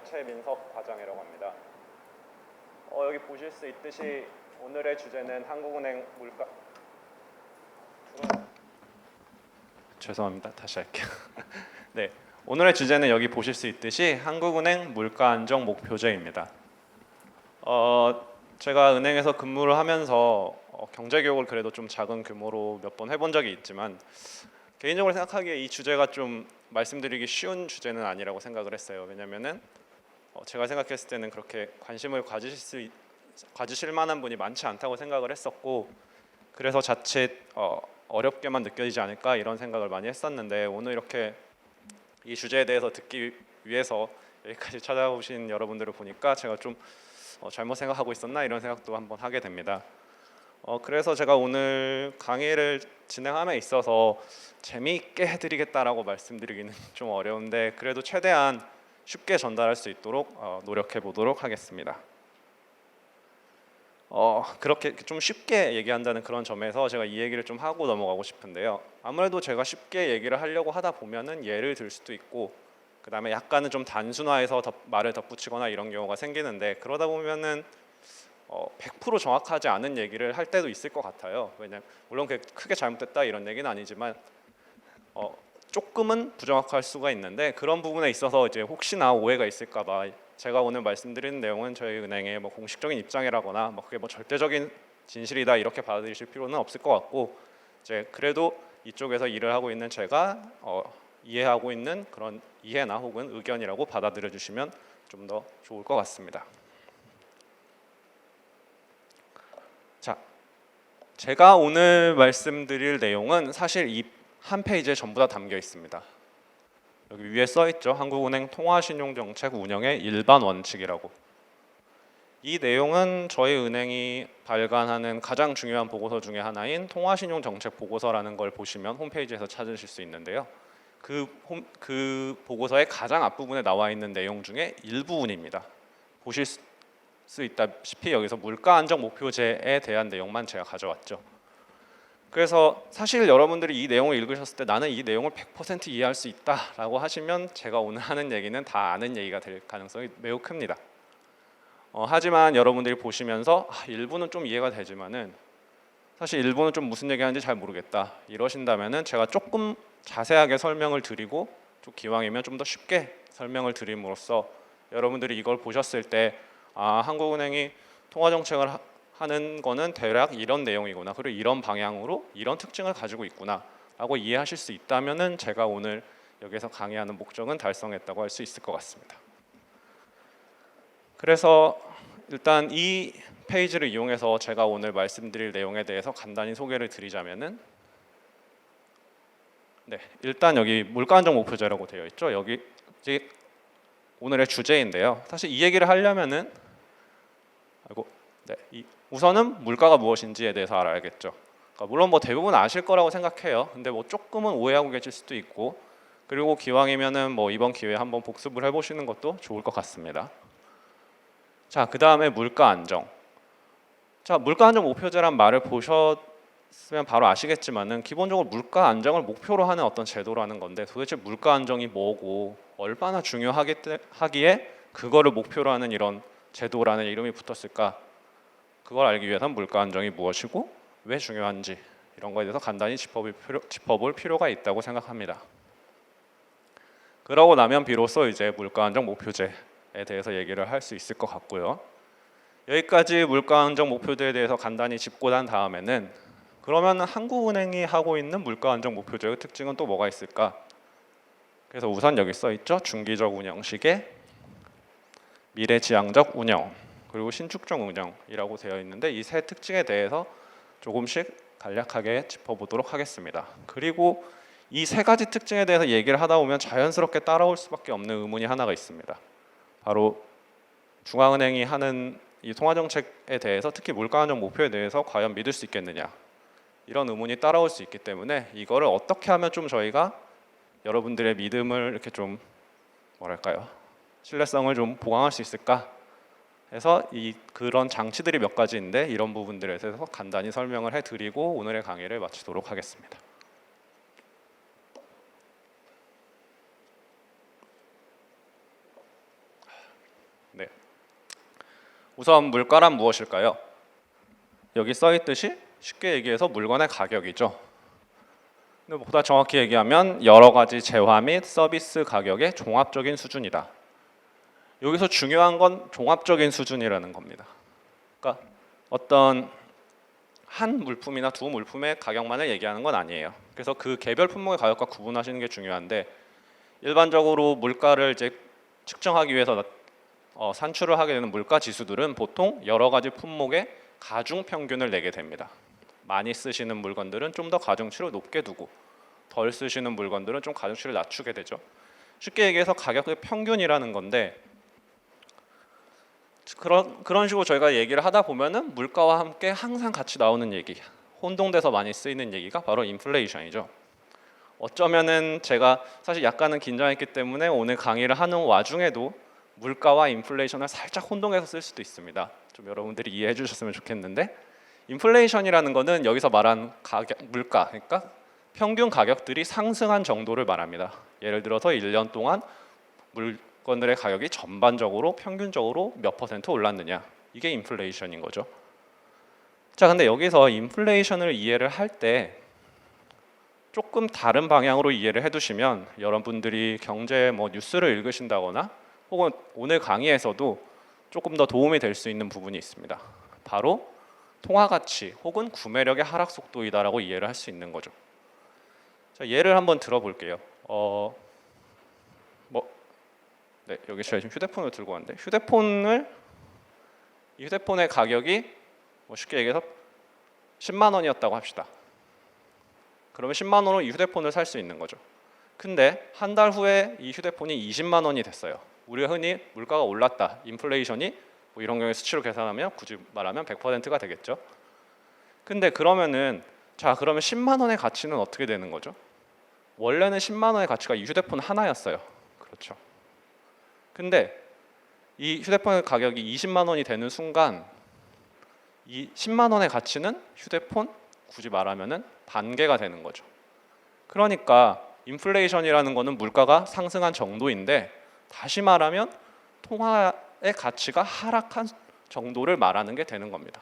최민석 과장이라고 합니다. 여기 보실 수 있듯이 오늘의 주제는 한국은행 물가 죄송합니다. 다시 할게요. 네, 오늘의 주제는 여기 보실 수 있듯이 한국은행 물가 안정 목표제입니다. 제가 은행에서 근무를 하면서 경제 교육을 그래도 좀 작은 규모로 몇 번 해본 적이 있지만 개인적으로 생각하기에 이 주제가 좀 말씀드리기 쉬운 주제는 아니라고 생각을 했어요. 왜냐면은 제가 생각했을 때는 그렇게 관심을 가지실 만한 분이 많지 않다고 생각을 했었고, 그래서 자칫 어렵게만 느껴지지 않을까 이런 생각을 많이 했었는데, 오늘 이렇게 이 주제에 대해서 듣기 위해서 여기까지 찾아오신 여러분들을 보니까 제가 좀 잘못 생각하고 있었나 이런 생각도 한번 하게 됩니다. 그래서 제가 오늘 강의를 진행함에 있어서 재미있게 해드리겠다라고 말씀드리기는 좀 어려운데, 그래도 최대한 쉽게 전달할 수 있도록 노력해 보도록 하겠습니다. 그렇게 좀 쉽게 얘기한다는 그런 점에서 제가 이 얘기를 좀 하고 넘어가고 싶은데요. 아무래도 제가 쉽게 얘기를 하려고 하다 보면은 예를 들 수도 있고, 그 다음에 약간은 좀 단순화해서 말을 덧붙이거나 이런 경우가 생기는데, 그러다 보면은 100% 정확하지 않은 얘기를 할 때도 있을 것 같아요. 왜냐면 물론 그게 크게 잘못됐다 이런 얘기는 아니지만 조금은 부정확할 수가 있는데, 그런 부분에 있어서 이제 혹시나 오해가 있을까봐 제가 오늘 말씀드리는 내용은 저희 은행의 뭐 공식적인 입장이라거나 그게 뭐 절대적인 진실이다 이렇게 받아들이실 필요는 없을 것 같고, 이제 그래도 이쪽에서 일을 하고 있는 제가 이해하고 있는 그런 이해나 혹은 의견이라고 받아들여 주시면 좀 더 좋을 것 같습니다. 자, 제가 오늘 말씀드릴 내용은 사실 이 한 페이지에 전부 다 담겨 있습니다. 여기 위에 써 있죠. 한국은행 통화신용정책 운영의 일반 원칙이라고. 이 내용은 저희 은행이 발간하는 가장 중요한 보고서 중에 하나인 통화신용정책 보고서라는 걸 보시면 홈페이지에서 찾으실 수 있는데요. 그 보고서의 가장 앞부분에 나와 있는 내용 중에 일부분입니다. 보실 수 있다시피 여기서 물가 안정 목표제에 대한 내용만 제가 가져왔죠. 그래서 사실 여러분들이 이 내용을 읽으셨을 때 나는 이 내용을 100% 이해할 수 있다라고 하시면 제가 오늘 하는 얘기는 다 아는 얘기가 될 가능성이 매우 큽니다. 하지만 여러분들이 보시면서 일부는 좀 이해가 되지만은 사실 일부는 좀 무슨 얘기하는지 잘 모르겠다 이러신다면은 제가 조금 자세하게 설명을 드리고 좀 기왕이면 좀 더 쉽게 설명을 드림으로써 여러분들이 이걸 보셨을 때 한국은행이 통화정책을 하는 거는 대략 이런 내용이구나, 그리고 이런 방향으로 이런 특징을 가지고 있구나 라고 이해하실 수 있다면은 제가 오늘 여기서 강의하는 목적은 달성했다고 할 수 있을 것 같습니다. 그래서 일단 이 페이지를 이용해서 제가 오늘 말씀드릴 내용에 대해서 간단히 소개를 드리자면은, 네, 일단 여기 물가안정 목표제라고 되어 있죠. 여기 이제 오늘의 주제인데요. 사실 이 얘기를 하려면은 우선은 물가가 무엇인지에 대해서 알아야겠죠. 그러니까 물론 뭐 대부분 아실 거라고 생각해요. 근데 뭐 조금은 오해하고 계실 수도 있고, 그리고 기왕이면은 뭐 이번 기회에 한번 복습을 해보시는 것도 좋을 것 같습니다. 자, 그 다음에 물가 안정. 자, 물가 안정 목표제란 말을 보셨으면 바로 아시겠지만은 기본적으로 물가 안정을 목표로 하는 어떤 제도라는 건데, 도대체 물가 안정이 뭐고 얼마나 중요하기에 그거를 목표로 하는 이런 제도라는 이름이 붙었을까? 그걸 알기 위해서는 물가 안정이 무엇이고 왜 중요한지 이런 거에 대해서 간단히 짚어볼 필요가 있다고 생각합니다. 그러고 나면 비로소 이제 물가 안정 목표제에 대해서 얘기를 할 수 있을 것 같고요. 여기까지 물가 안정 목표제에 대해서 간단히 짚고 난 다음에는 그러면 한국은행이 하고 있는 물가 안정 목표제의 특징은 또 뭐가 있을까? 그래서 우선 여기 써 있죠. 중기적 운영식의 미래지향적 운영, 그리고 신축적 운영이라고 되어 있는데, 이 세 특징에 대해서 조금씩 간략하게 짚어보도록 하겠습니다. 그리고 이 세 가지 특징에 대해서 얘기를 하다 보면 자연스럽게 따라올 수밖에 없는 의문이 하나가 있습니다. 바로 중앙은행이 하는 이 통화정책에 대해서, 특히 물가안정 목표에 대해서 과연 믿을 수 있겠느냐, 이런 의문이 따라올 수 있기 때문에 이거를 어떻게 하면 좀 저희가 여러분들의 믿음을 이렇게 좀 신뢰성을 좀 보강할 수 있을까 해서 그런 장치들이 몇 가지인데, 이런 부분들에 대해서 간단히 설명을 해드리고 오늘의 강의를 마치도록 하겠습니다. 우선 물가란 무엇일까요? 여기 써 있듯이 쉽게 얘기해서 물건의 가격이죠. 근데 보다 정확히 얘기하면 여러 가지 재화 및 서비스 가격의 종합적인 수준이다. 여기서 중요한 건 종합적인 수준이라는 겁니다. 그러니까 어떤 한 물품이나 두 물품의 가격만을 얘기하는 건 아니에요. 그래서 그 개별 품목의 가격과 구분하시는 게 중요한데 일반적으로 물가를 이제 측정하기 위해서 산출을 하게 되는 물가 지수들은 보통 여러 가지 품목의 가중 평균을 내게 됩니다. 많이 쓰시는 물건들은 좀 더 가중치를 높게 두고 덜 쓰시는 물건들은 좀 가중치를 낮추게 되죠. 쉽게 얘기해서 가격의 평균이라는 건데 그런 식으로 저희가 얘기를 하다 보면은 물가와 함께 항상 같이 나오는 얘기, 혼동돼서 많이 쓰이는 얘기가 바로 인플레이션이죠. 어쩌면은 제가 사실 약간은 긴장했기 때문에 오늘 강의를 하는 와중에도 물가와 인플레이션을 살짝 혼동해서 쓸 수도 있습니다. 좀 여러분들이 이해해 주셨으면 좋겠는데 인플레이션이라는 거는 여기서 말한 가격, 물가, 그러니까 평균 가격들이 상승한 정도를 말합니다. 예를 들어서 1년 동안 물건들의 가격이 전반적으로 평균적으로 몇 퍼센트 올랐느냐, 이게 인플레이션인 거죠. 자, 근데 여기서 인플레이션을 이해를 할 때 조금 다른 방향으로 이해를 해두시면 여러분들이 경제 뉴스를 읽으신다거나 혹은 오늘 강의에서도 조금 더 도움이 될 수 있는 부분이 있습니다. 바로 통화 가치 혹은 구매력의 하락 속도이다라고 이해를 할 수 있는 거죠. 자, 예를 한번 들어볼게요. 네, 여기 제가 지금 휴대폰을 들고 왔는데 이 휴대폰의 가격이 쉽게 얘기해서 10만 원이었다고 합시다. 그러면 10만 원으로 이 휴대폰을 살 수 있는 거죠. 근데 한 달 후에 이 휴대폰이 20만 원이 됐어요. 우리가 흔히 물가가 올랐다, 인플레이션이 이런 경우에 수치로 계산하면 굳이 말하면 100%가 되겠죠. 근데 그러면은 그러면 10만 원의 가치는 어떻게 되는 거죠? 원래는 10만 원의 가치가 이 휴대폰 하나였어요. 그렇죠. 근데 이 휴대폰 가격이 20만 원이 되는 순간 이 10만 원의 가치는 휴대폰 굳이 말하면은 반개가 되는 거죠. 그러니까 인플레이션이라는 거는 물가가 상승한 정도인데 다시 말하면 통화의 가치가 하락한 정도를 말하는 게 되는 겁니다.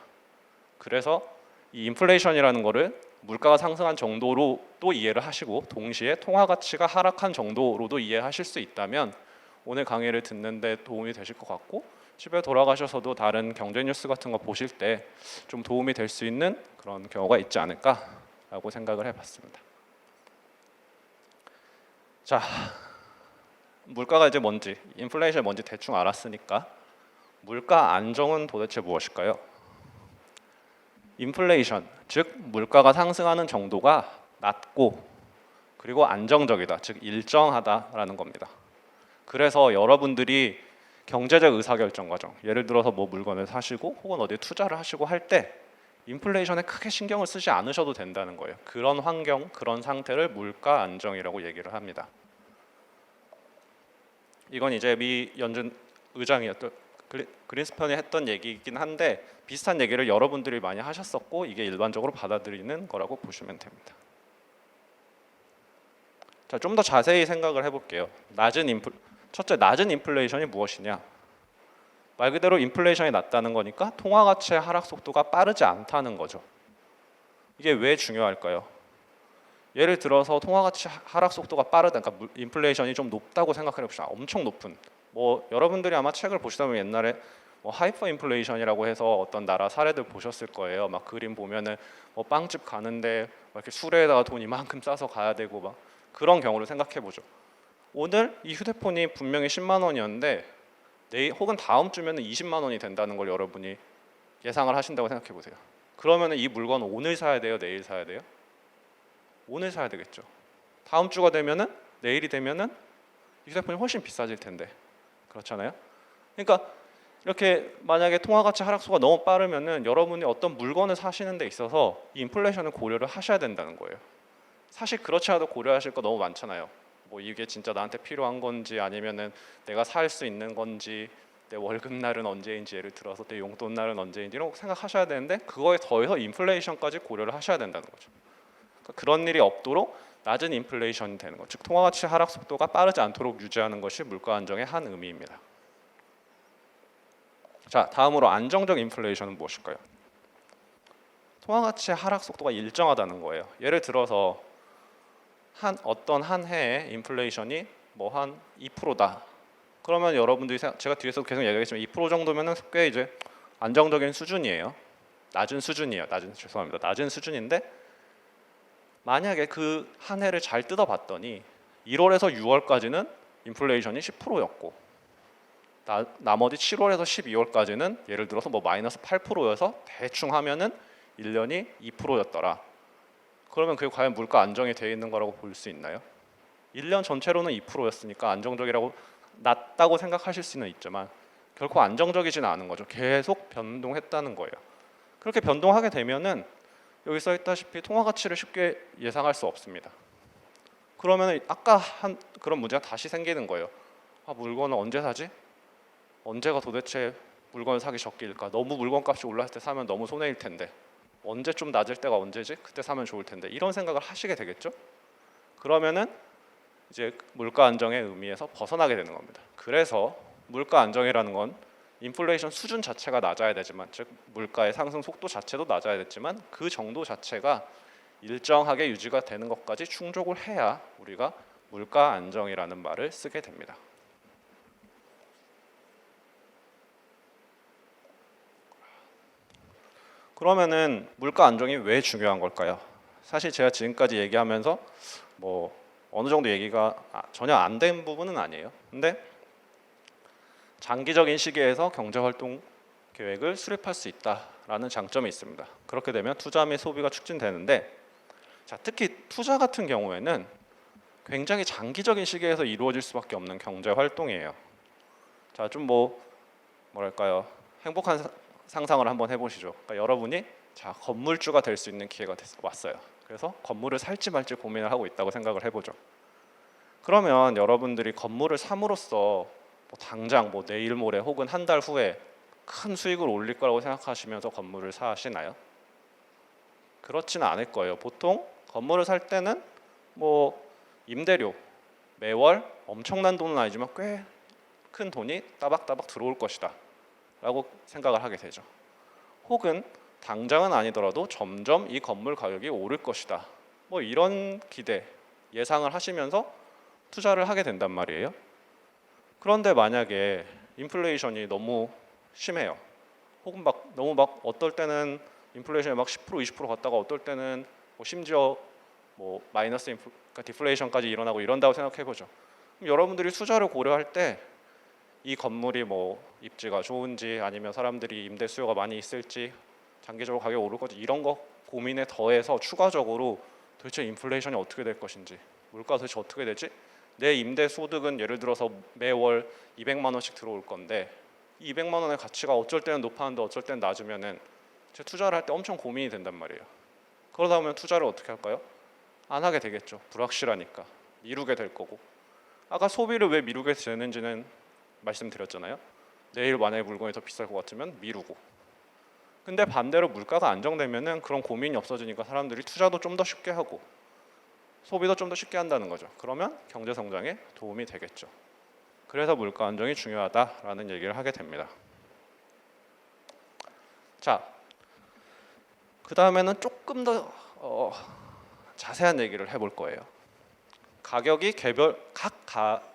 그래서 이 인플레이션이라는 거를 물가가 상승한 정도로 또 이해를 하시고 동시에 통화 가치가 하락한 정도로도 이해하실 수 있다면 오늘 강의를 듣는데 도움이 되실 것 같고 집에 돌아가셔서도 다른 경제 뉴스 같은 거 보실 때 좀 도움이 될 수 있는 그런 경우가 있지 않을까라고 생각을 해봤습니다. 자, 물가가 이제 뭔지, 인플레이션이 뭔지 대충 알았으니까 물가 안정은 도대체 무엇일까요? 인플레이션, 즉 물가가 상승하는 정도가 낮고 그리고 안정적이다, 즉 일정하다라는 겁니다. 그래서 여러분들이 경제적 의사결정 과정, 예를 들어서 물건을 사시고 혹은 어디에 투자를 하시고 할 때 인플레이션에 크게 신경을 쓰지 않으셔도 된다는 거예요. 그런 환경, 그런 상태를 물가 안정이라고 얘기를 합니다. 이건 이제 미 연준 의장이었던 그린스펀이 했던 얘기이긴 한데 비슷한 얘기를 여러분들이 많이 하셨었고 이게 일반적으로 받아들이는 거라고 보시면 됩니다. 자, 좀 더 자세히 생각을 해볼게요. 첫째, 낮은 인플레이션이 무엇이냐? 말 그대로 인플레이션이 낮다는 거니까 통화 가치의 하락 속도가 빠르지 않다는 거죠. 이게 왜 중요할까요? 예를 들어서 통화 가치 하락 속도가 빠르다, 그러니까 인플레이션이 좀 높다고 생각해 봅시다. 엄청 높은. 여러분들이 아마 책을 보시다 보면 옛날에 하이퍼 인플레이션이라고 해서 어떤 나라 사례들 보셨을 거예요. 막 그림 보면은 빵집 가는데 이렇게 수레에다가 돈 이만큼 싸서 가야 되고 막 그런 경우를 생각해 보죠. 오늘 이 휴대폰이 분명히 10만 원이었는데 내일 혹은 다음 주면은 20만 원이 된다는 걸 여러분이 예상을 하신다고 생각해 보세요. 그러면은 이 물건은 오늘 사야 돼요, 내일 사야 돼요? 오늘 사야 되겠죠. 다음 주가 되면은 내일이 되면은 이 휴대폰이 훨씬 비싸질 텐데 그렇잖아요. 그러니까 이렇게 만약에 통화 가치 하락수가 너무 빠르면은 여러분이 어떤 물건을 사시는 데 있어서 이 인플레이션을 고려를 하셔야 된다는 거예요. 사실 그렇지 않아도 고려하실 거 너무 많잖아요. 이게 진짜 나한테 필요한 건지 아니면은 내가 살 수 있는 건지 내 월급날은 언제인지 예를 들어서 내 용돈날은 언제인지 이런 거 생각하셔야 되는데 그거에 더해서 인플레이션까지 고려를 하셔야 된다는 거죠. 그러니까 그런 일이 없도록 낮은 인플레이션이 되는 것, 즉 통화 가치 하락 속도가 빠르지 않도록 유지하는 것이 물가 안정의 한 의미입니다. 자, 다음으로 안정적 인플레이션은 무엇일까요? 통화 가치의 하락 속도가 일정하다는 거예요. 예를 들어서 어떤 한 해에 인플레이션이 뭐 한 2%다. 그러면 여러분들이 제가 뒤에서 계속 얘기하겠지만 2% 정도면은 꽤 이제 안정적인 수준이에요. 낮은 수준이에요. 죄송합니다. 낮은 수준인데 만약에 그 한 해를 잘 뜯어봤더니 1월에서 6월까지는 인플레이션이 10%였고 나머지 7월에서 12월까지는 예를 들어서 뭐 마이너스 8%여서 대충 하면은 1년이 2%였더라. 그러면 그게 과연 물가 안정이 되어 있는 거라고 볼 수 있나요? 1년 전체로는 2%였으니까 안정적이라고 낮다고 생각하실 수는 있지만 결코 안정적이지는 않은 거죠. 계속 변동했다는 거예요. 그렇게 변동하게 되면은 여기 써 있다시피 통화 가치를 쉽게 예상할 수 없습니다. 그러면 아까 한 그런 문제가 다시 생기는 거예요. 아, 물건을 언제 사지? 언제가 도대체 물건을 사기 적기일까? 너무 물건값이 올랐을 때 사면 너무 손해일 텐데 언제 좀 낮을 때가 언제지? 그때 사면 좋을 텐데 이런 생각을 하시게 되겠죠? 그러면은 이제 물가 안정의 의미에서 벗어나게 되는 겁니다. 그래서 물가 안정이라는 건 인플레이션 수준 자체가 낮아야 되지만, 즉 물가의 상승 속도 자체도 낮아야 됐지만 그 정도 자체가 일정하게 유지가 되는 것까지 충족을 해야 우리가 물가 안정이라는 말을 쓰게 됩니다. 그러면은 물가 안정이 왜 중요한 걸까요? 사실 제가 지금까지 얘기하면서 뭐 어느 정도 얘기가 전혀 안 된 부분은 아니에요. 근데 장기적인 시기에서 경제활동 계획을 수립할 수 있다라는 장점이 있습니다. 그렇게 되면 투자 및 소비가 촉진되는데, 자, 특히 투자 같은 경우에는 굉장히 장기적인 시기에서 이루어질 수밖에 없는 경제활동이에요. 자, 좀 뭐랄까요, 행복한 상상을 한번 해보시죠. 그러니까 여러분이 자, 건물주가 될 수 있는 기회가 왔어요. 그래서 건물을 살지 말지 고민을 하고 있다고 생각을 해보죠. 그러면 여러분들이 건물을 삼으로써 당장 내일 모레 혹은 한 달 후에 큰 수익을 올릴 거라고 생각하시면서 건물을 사시나요? 그렇지는 않을 거예요. 보통 건물을 살 때는 임대료 매월 엄청난 돈은 아니지만 꽤 큰 돈이 따박따박 들어올 것이다 라고 생각을 하게 되죠. 혹은 당장은 아니더라도 점점 이 건물 가격이 오를 것이다, 이런 기대, 예상을 하시면서 투자를 하게 된단 말이에요. 그런데 만약에 인플레이션이 너무 심해요. 혹은 너무 어떨 때는 인플레이션이 10% 20% 갔다가 어떨 때는 심지어 마이너스 그러니까 디플레이션까지 일어나고 이런다고 생각해 보죠. 여러분들이 투자를 고려할 때 이 건물이 입지가 좋은지 아니면 사람들이 임대 수요가 많이 있을지 장기적으로 가격이 오를 건지 이런 거 고민에 더해서 추가적으로 도대체 인플레이션이 어떻게 될 것인지, 물가 도대체 어떻게 되지? 내 임대 소득은 예를 들어서 매월 200만 원씩 들어올 건데 200만 원의 가치가 어쩔 때는 높았는데 어쩔 때는 낮으면은 제 투자를 할 때 엄청 고민이 된단 말이에요. 그러다 보면 투자를 어떻게 할까요? 안 하게 되겠죠. 불확실하니까 미루게 될 거고. 아까 소비를 왜 미루게 되는지는 말씀드렸잖아요. 내일 만약에 물건이 더 비쌀 것 같으면 미루고. 근데 반대로 물가가 안정되면은 그런 고민이 없어지니까 사람들이 투자도 좀 더 쉽게 하고 소비도 좀 더 쉽게 한다는 거죠. 그러면 경제 성장에 도움이 되겠죠. 그래서 물가 안정이 중요하다라는 얘기를 하게 됩니다. 자, 그 다음에는 조금 더 자세한 얘기를 해볼 거예요. 가격이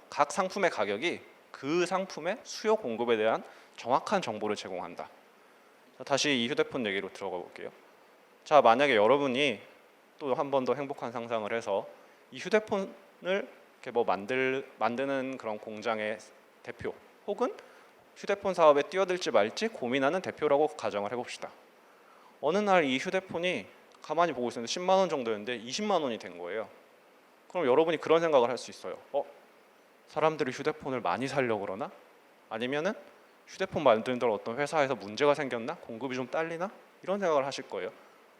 각 상품의 가격이 그 상품의 수요 공급에 대한 정확한 정보를 제공한다. 자, 다시 이 휴대폰 얘기로 들어가 볼게요. 자, 만약에 여러분이 또 한 번 더 행복한 상상을 해서 이 휴대폰을 이렇게 만드는 그런 공장의 대표 혹은 휴대폰 사업에 뛰어들지 말지 고민하는 대표라고 가정을 해봅시다. 어느 날 이 휴대폰이 가만히 보고 있었는데 10만 원 정도였는데 20만 원이 된 거예요. 그럼 여러분이 그런 생각을 할 수 있어요. 사람들이 휴대폰을 많이 사려고 그러나? 아니면은 휴대폰 만드는 어떤 회사에서 문제가 생겼나? 공급이 좀 딸리나? 이런 생각을 하실 거예요.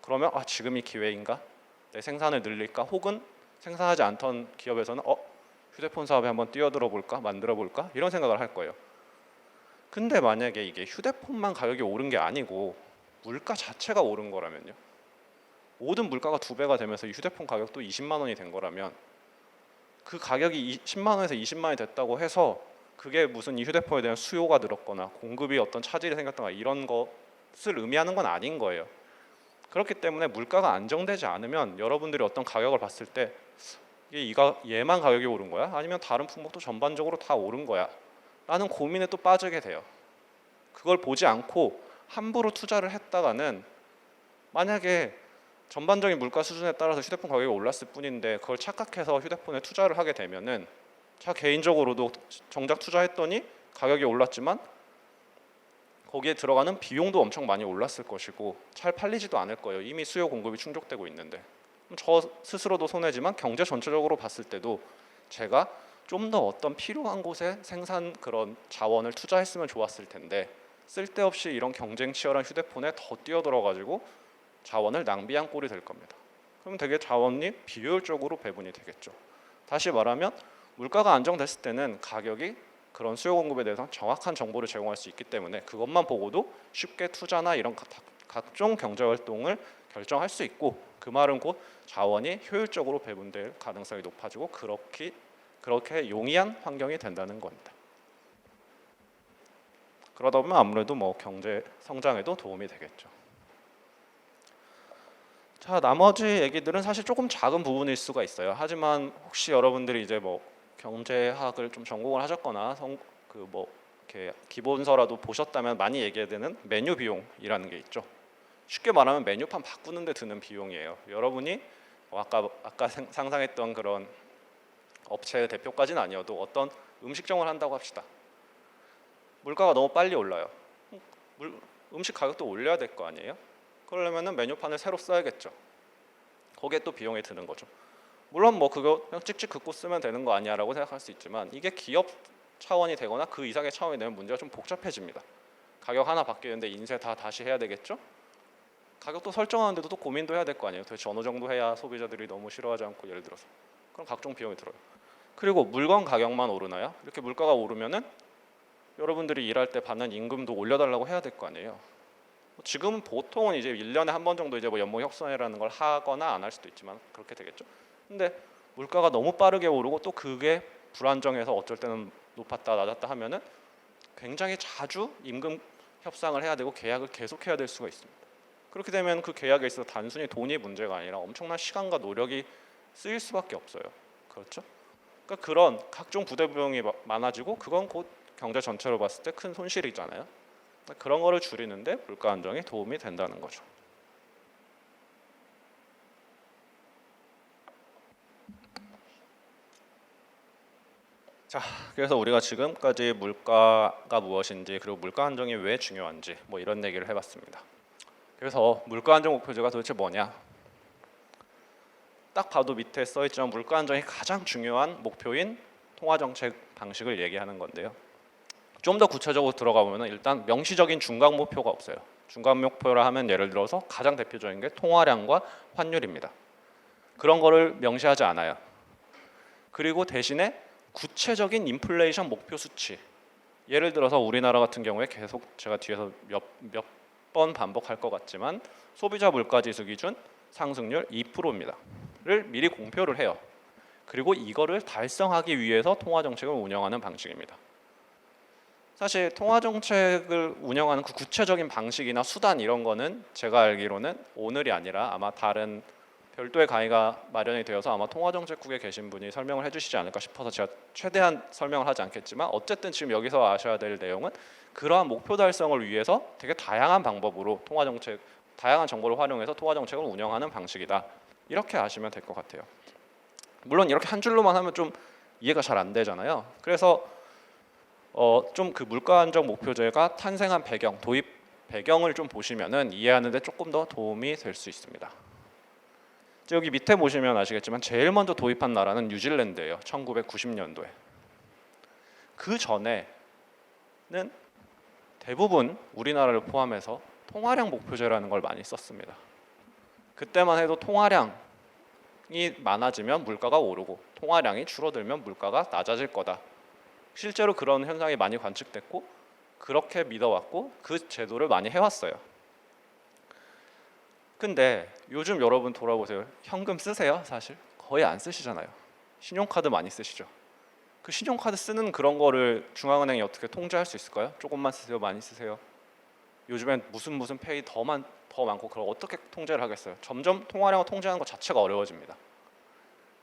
그러면 지금이 기회인가? 내 생산을 늘릴까? 혹은 생산하지 않던 기업에서는 휴대폰 사업에 한번 뛰어들어 볼까? 만들어 볼까? 이런 생각을 할 거예요. 근데 만약에 이게 휴대폰만 가격이 오른 게 아니고 물가 자체가 오른 거라면요. 모든 물가가 2배가 되면서 이 휴대폰 가격도 20만 원이 된 거라면 그 가격이 10만 원에서 20만 원이 됐다고 해서 그게 무슨 이 휴대폰에 대한 수요가 늘었거나 공급이 어떤 차질이 생겼거나 이런 것을 의미하는 건 아닌 거예요. 그렇기 때문에 물가가 안정되지 않으면 여러분들이 어떤 가격을 봤을 때 얘만 가격이 오른 거야? 아니면 다른 품목도 전반적으로 다 오른 거야? 라는 고민에 또 빠지게 돼요. 그걸 보지 않고 함부로 투자를 했다가는 만약에 전반적인 물가 수준에 따라서 휴대폰 가격이 올랐을 뿐인데 그걸 착각해서 휴대폰에 투자를 하게 되면은 개인적으로도 정작 투자했더니 가격이 올랐지만 거기에 들어가는 비용도 엄청 많이 올랐을 것이고 잘 팔리지도 않을 거예요. 이미 수요 공급이 충족되고 있는데 저 스스로도 손해지만 경제 전체적으로 봤을 때도 제가 좀 더 어떤 필요한 곳에 생산 그런 자원을 투자했으면 좋았을 텐데 쓸데없이 이런 경쟁 치열한 휴대폰에 더 뛰어들어가지고 자원을 낭비한 꼴이 될 겁니다. 그럼 되게 자원이 비효율적으로 배분이 되겠죠. 다시 말하면 물가가 안정됐을 때는 가격이 그런 수요 공급에 대해서 정확한 정보를 제공할 수 있기 때문에 그것만 보고도 쉽게 투자나 이런 각종 경제 활동을 결정할 수 있고 그 말은 곧 자원이 효율적으로 배분될 가능성이 높아지고 그렇게 용이한 환경이 된다는 겁니다. 그러다 보면 아무래도 경제 성장에도 도움이 되겠죠. 자, 나머지 얘기들은 사실 조금 작은 부분일 수가 있어요. 하지만 혹시 여러분들이 이제 경제학을 좀 전공을 하셨거나 이렇게 기본서라도 보셨다면 많이 얘기되는 메뉴 비용이라는 게 있죠. 쉽게 말하면 메뉴판 바꾸는데 드는 비용이에요. 여러분이 아까 상상했던 그런 업체의 대표까지는 아니어도 어떤 음식점을 한다고 합시다. 물가가 너무 빨리 올라요. 음식 가격도 올려야 될 거 아니에요? 그러려면 메뉴판을 새로 써야겠죠. 거기에 또 비용이 드는 거죠. 물론 그거 그냥 찍찍 긋고 쓰면 되는 거 아니야라고 생각할 수 있지만 이게 기업 차원이 되거나 그 이상의 차원이 되면 문제가 좀 복잡해집니다. 가격 하나 바뀌는데 인쇄 다시 해야 되겠죠? 가격도 설정하는데도 또 고민도 해야 될 거 아니에요. 도대체 어느 정도 해야 소비자들이 너무 싫어하지 않고 예를 들어서 그럼 각종 비용이 들어요. 그리고 물건 가격만 오르나요? 이렇게 물가가 오르면은 여러분들이 일할 때 받는 임금도 올려달라고 해야 될 거 아니에요. 지금 보통은 이제 1년에 한 번 정도 이제 연봉 혁신이라는 걸 하거나 안 할 수도 있지만 그렇게 되겠죠. 근데 물가가 너무 빠르게 오르고 또 그게 불안정해서 어쩔 때는 높았다 낮았다 하면은 굉장히 자주 임금 협상을 해야 되고 계약을 계속해야 될 수가 있습니다. 그렇게 되면 그 계약에 있어서 단순히 돈이 문제가 아니라 엄청난 시간과 노력이 쓰일 수밖에 없어요. 그렇죠? 그러니까 그런 각종 부대 비용이 많아지고 그건 곧 경제 전체로 봤을 때 큰 손실이잖아요. 그런 거를 줄이는데 물가 안정이 도움이 된다는 거죠. 자, 그래서 우리가 지금까지 물가가 무엇인지 그리고 물가 안정이 왜 중요한지 이런 얘기를 해봤습니다. 그래서 물가 안정 목표제가 도대체 뭐냐? 딱 봐도 밑에 써있지만 물가 안정이 가장 중요한 목표인 통화 정책 방식을 얘기하는 건데요. 좀 더 구체적으로 들어가 보면 일단 명시적인 중간 목표가 없어요. 중간 목표라 하면 예를 들어서 가장 대표적인 게 통화량과 환율입니다. 그런 거를 명시하지 않아요. 그리고 대신에 구체적인 인플레이션 목표 수치. 예를 들어서 우리나라 같은 경우에 계속 제가 뒤에서 몇 번 반복할 것 같지만 소비자 물가지수 기준 상승률 2%입니다. 를 미리 공표를 해요. 그리고 이거를 달성하기 위해서 통화 정책을 운영하는 방식입니다. 사실 통화 정책을 운영하는 그 구체적인 방식이나 수단 이런 거는 제가 알기로는 오늘이 아니라 아마 다른 별도의 강의가 마련이 되어서 아마 통화 정책국에 계신 분이 설명을 해주시지 않을까 싶어서 제가 최대한 설명을 하지 않겠지만 어쨌든 지금 여기서 아셔야 될 내용은 그러한 목표 달성을 위해서 되게 다양한 방법으로 다양한 정보를 활용해서 통화 정책을 운영하는 방식이다. 이렇게 아시면 될 것 같아요. 물론 이렇게 한 줄로만 하면 좀 이해가 잘 안 되잖아요. 그래서 좀 그 물가 안정 목표제가 탄생한 배경, 도입 배경을 좀 보시면은 이해하는데 조금 더 도움이 될 수 있습니다. 여기 밑에 보시면 아시겠지만 제일 먼저 도입한 나라는 뉴질랜드예요. 1990년도에. 그 전에는 대부분 우리나라를 포함해서 통화량 목표제라는 걸 많이 썼습니다. 그때만 해도 통화량이 많아지면 물가가 오르고 통화량이 줄어들면 물가가 낮아질 거다. 실제로 그런 현상이 많이 관측됐고 그렇게 믿어왔고 그 제도를 많이 해왔어요. 근데 요즘 여러분 돌아보세요. 현금 쓰세요? 사실 거의 안 쓰시잖아요. 신용카드 많이 쓰시죠. 그 신용카드 쓰는 그런 거를 중앙은행이 어떻게 통제할 수 있을까요? 조금만 쓰세요, 많이 쓰세요? 요즘엔 무슨 페이 더 많고 그걸 어떻게 통제를 하겠어요? 점점 통화량을 통제하는 것 자체가 어려워집니다.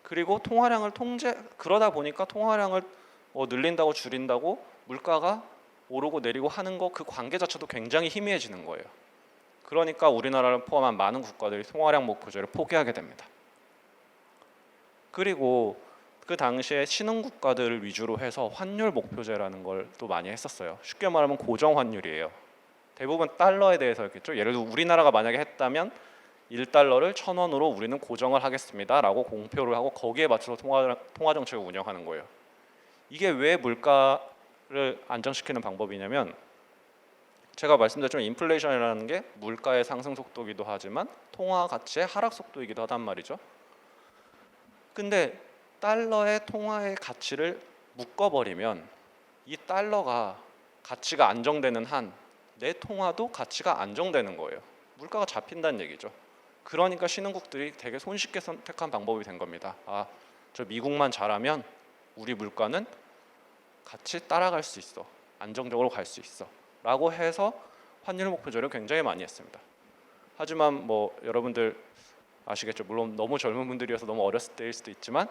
그리고 그러다 보니까 통화량을 늘린다고 줄인다고 물가가 오르고 내리고 하는 거 그 관계 자체도 굉장히 희미해지는 거예요. 그러니까 우리나라를 포함한 많은 국가들이 통화량 목표제를 포기하게 됩니다. 그리고 그 당시에 신흥 국가들을 위주로 해서 환율 목표제라는 걸 또 많이 했었어요. 쉽게 말하면 고정 환율이에요. 대부분 달러에 대해서였겠죠. 예를 들어 우리나라가 만약에 했다면 1달러를 1,000원으로 우리는 고정을 하겠습니다라고 공표를 하고 거기에 맞춰서 통화 정책을 운영하는 거예요. 이게 왜 물가를 안정시키는 방법이냐면 제가 말씀드렸지만 인플레이션이라는 게 물가의 상승 속도이기도 하지만 통화 가치의 하락 속도이기도 하단 말이죠. 근데 달러의 통화의 가치를 묶어버리면 이 달러가 가치가 안정되는 한 내 통화도 가치가 안정되는 거예요. 물가가 잡힌다는 얘기죠. 그러니까 신흥국들이 되게 손쉽게 선택한 방법이 된 겁니다. 저 미국만 잘하면 우리 물가는 같이 따라갈 수 있어. 안정적으로 갈 수 있어. 라고 해서 환율 목표제를 굉장히 많이 했습니다. 하지만 여러분들 아시겠죠? 물론 너무 젊은 분들이어서 너무 어렸을 때일 수도 있지만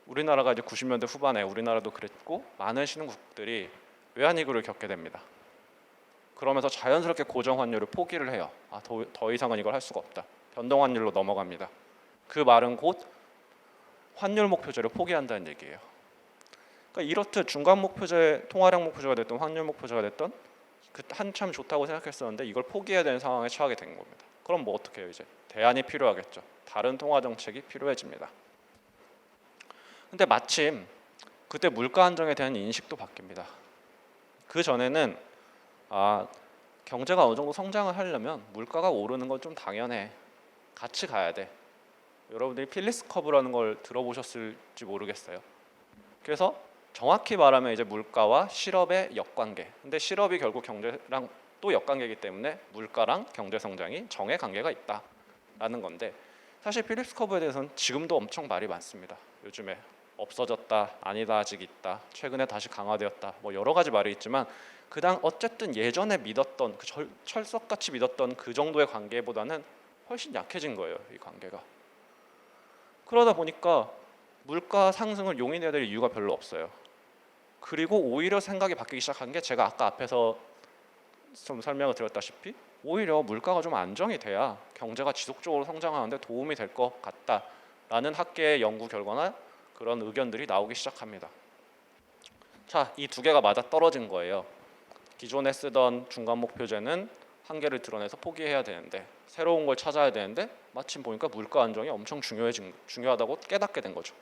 우리나라가 이제 90년대 후반에 우리나라도 그랬고 많은 신흥국들이 외환위기를 겪게 됩니다. 그러면서 자연스럽게 고정 환율을 포기를 해요. 더 이상은 이걸 할 수가 없다. 변동 환율로 넘어갑니다. 그 말은 곧 환율 목표제를 포기한다는 얘기예요. 그러니까 이렇듯 중간 목표제, 통화량 목표제가 됐든 환율 목표제가 됐든 한참 좋다고 생각했었는데 이걸 포기해야 되는 상황에 처하게 된 겁니다. 그럼 어떻게 해요? 이제 대안이 필요하겠죠. 다른 통화 정책이 필요해집니다. 근데 마침 그때 물가 안정에 대한 인식도 바뀝니다. 그 전에는 경제가 어느 정도 성장을 하려면 물가가 오르는 건 좀 당연해. 같이 가야 돼. 여러분들이 필리스 커브라는 걸 들어보셨을지 모르겠어요. 그래서 정확히 말하면 이제 물가와 실업의 역관계. 근데 실업이 결국 경제랑 또 역관계이기 때문에 물가랑 경제 성장이 정의 관계가 있다라는 건데 사실 필리스 커브에 대해서는 지금도 엄청 말이 많습니다. 요즘에 없어졌다, 아니다, 아직 있다, 최근에 다시 강화되었다, 여러 가지 말이 있지만 어쨌든 예전에 믿었던 철석같이 믿었던 그 정도의 관계보다는 훨씬 약해진 거예요. 이 관계가. 그러다 보니까 물가 상승을 용인해야 될 이유가 별로 없어요. 그리고 오히려 생각이 바뀌기 시작한 게 제가 아까 앞에서 좀 설명을 드렸다시피 오히려 물가가 좀 안정이 돼야 경제가 지속적으로 성장하는데 도움이 될 것 같다라는 학계의 연구 결과나 그런 의견들이 나오기 시작합니다. 자, 이 두 개가 맞아 떨어진 거예요. 기존에 쓰던 중간 목표제는 한계를 드러내서 포기해야 되는데 새로운 걸 찾아야 되는데 마침 보니까 물가 안정이 엄청 중요하다고 깨닫게 된 거죠.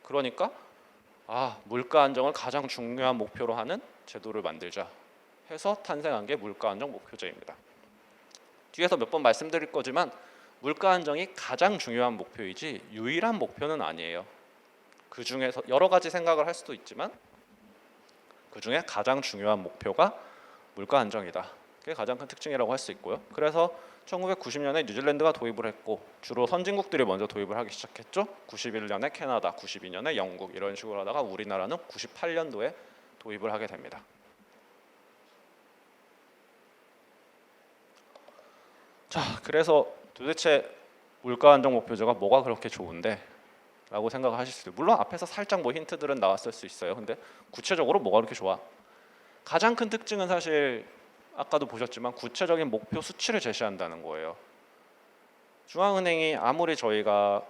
그러니까 물가 안정을 가장 중요한 목표로 하는 제도를 만들자 해서 탄생한 게 물가 안정 목표제입니다. 뒤에서 몇 번 말씀드릴 거지만 물가 안정이 가장 중요한 목표이지 유일한 목표는 아니에요. 그 중에서 여러 가지 생각을 할 수도 있지만 그 중에 가장 중요한 목표가 물가 안정이다. 그게 가장 큰 특징이라고 할 수 있고요. 그래서 1990년에 뉴질랜드가 도입을 했고 주로 선진국들이 먼저 도입을 하기 시작했죠. 91년에 캐나다, 92년에 영국 이런 식으로 하다가 우리나라는 98년도에 도입을 하게 됩니다. 자, 그래서 도대체 물가 안정 목표제가 뭐가 그렇게 좋은데? 라고 생각하실 수도 있어요. 물론 앞에서 살짝 힌트들은 나왔을 수 있어요. 근데 구체적으로 뭐가 그렇게 좋아? 가장 큰 특징은 사실 아까도 보셨지만 구체적인 목표 수치를 제시한다는 거예요. 중앙은행이 아무리 저희가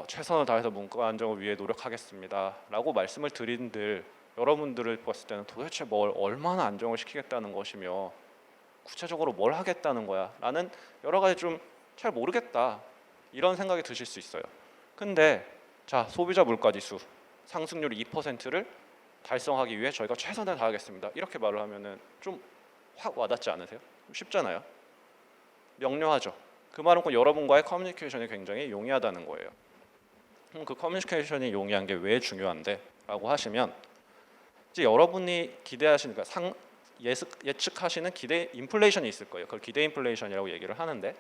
최선을 다해서 물가 안정을 위해 노력하겠습니다 라고 말씀을 드린들 여러분들을 봤을 때는 도대체 뭘 얼마나 안정을 시키겠다는 것이며 구체적으로 뭘 하겠다는 거야 라는 여러 가지 좀 잘 모르겠다 이런 생각이 드실 수 있어요. 근데 자, 소비자 물가지수 상승률 2%를 달성하기 위해 저희가 최선을 다하겠습니다. 이렇게 말을 하면은 좀 확 와닿지 않으세요? 쉽잖아요. 명료하죠. 그 말은 꼭 여러분과의 커뮤니케이션이 굉장히 용이하다는 거예요. 그럼 그 커뮤니케이션이 용이한 게 왜 중요한데? 라고 하시면 이제 여러분이 기대하시는 예측하시는 기대 인플레이션이 있을 거예요. 그걸 기대 인플레이션이라고 얘기를 하는데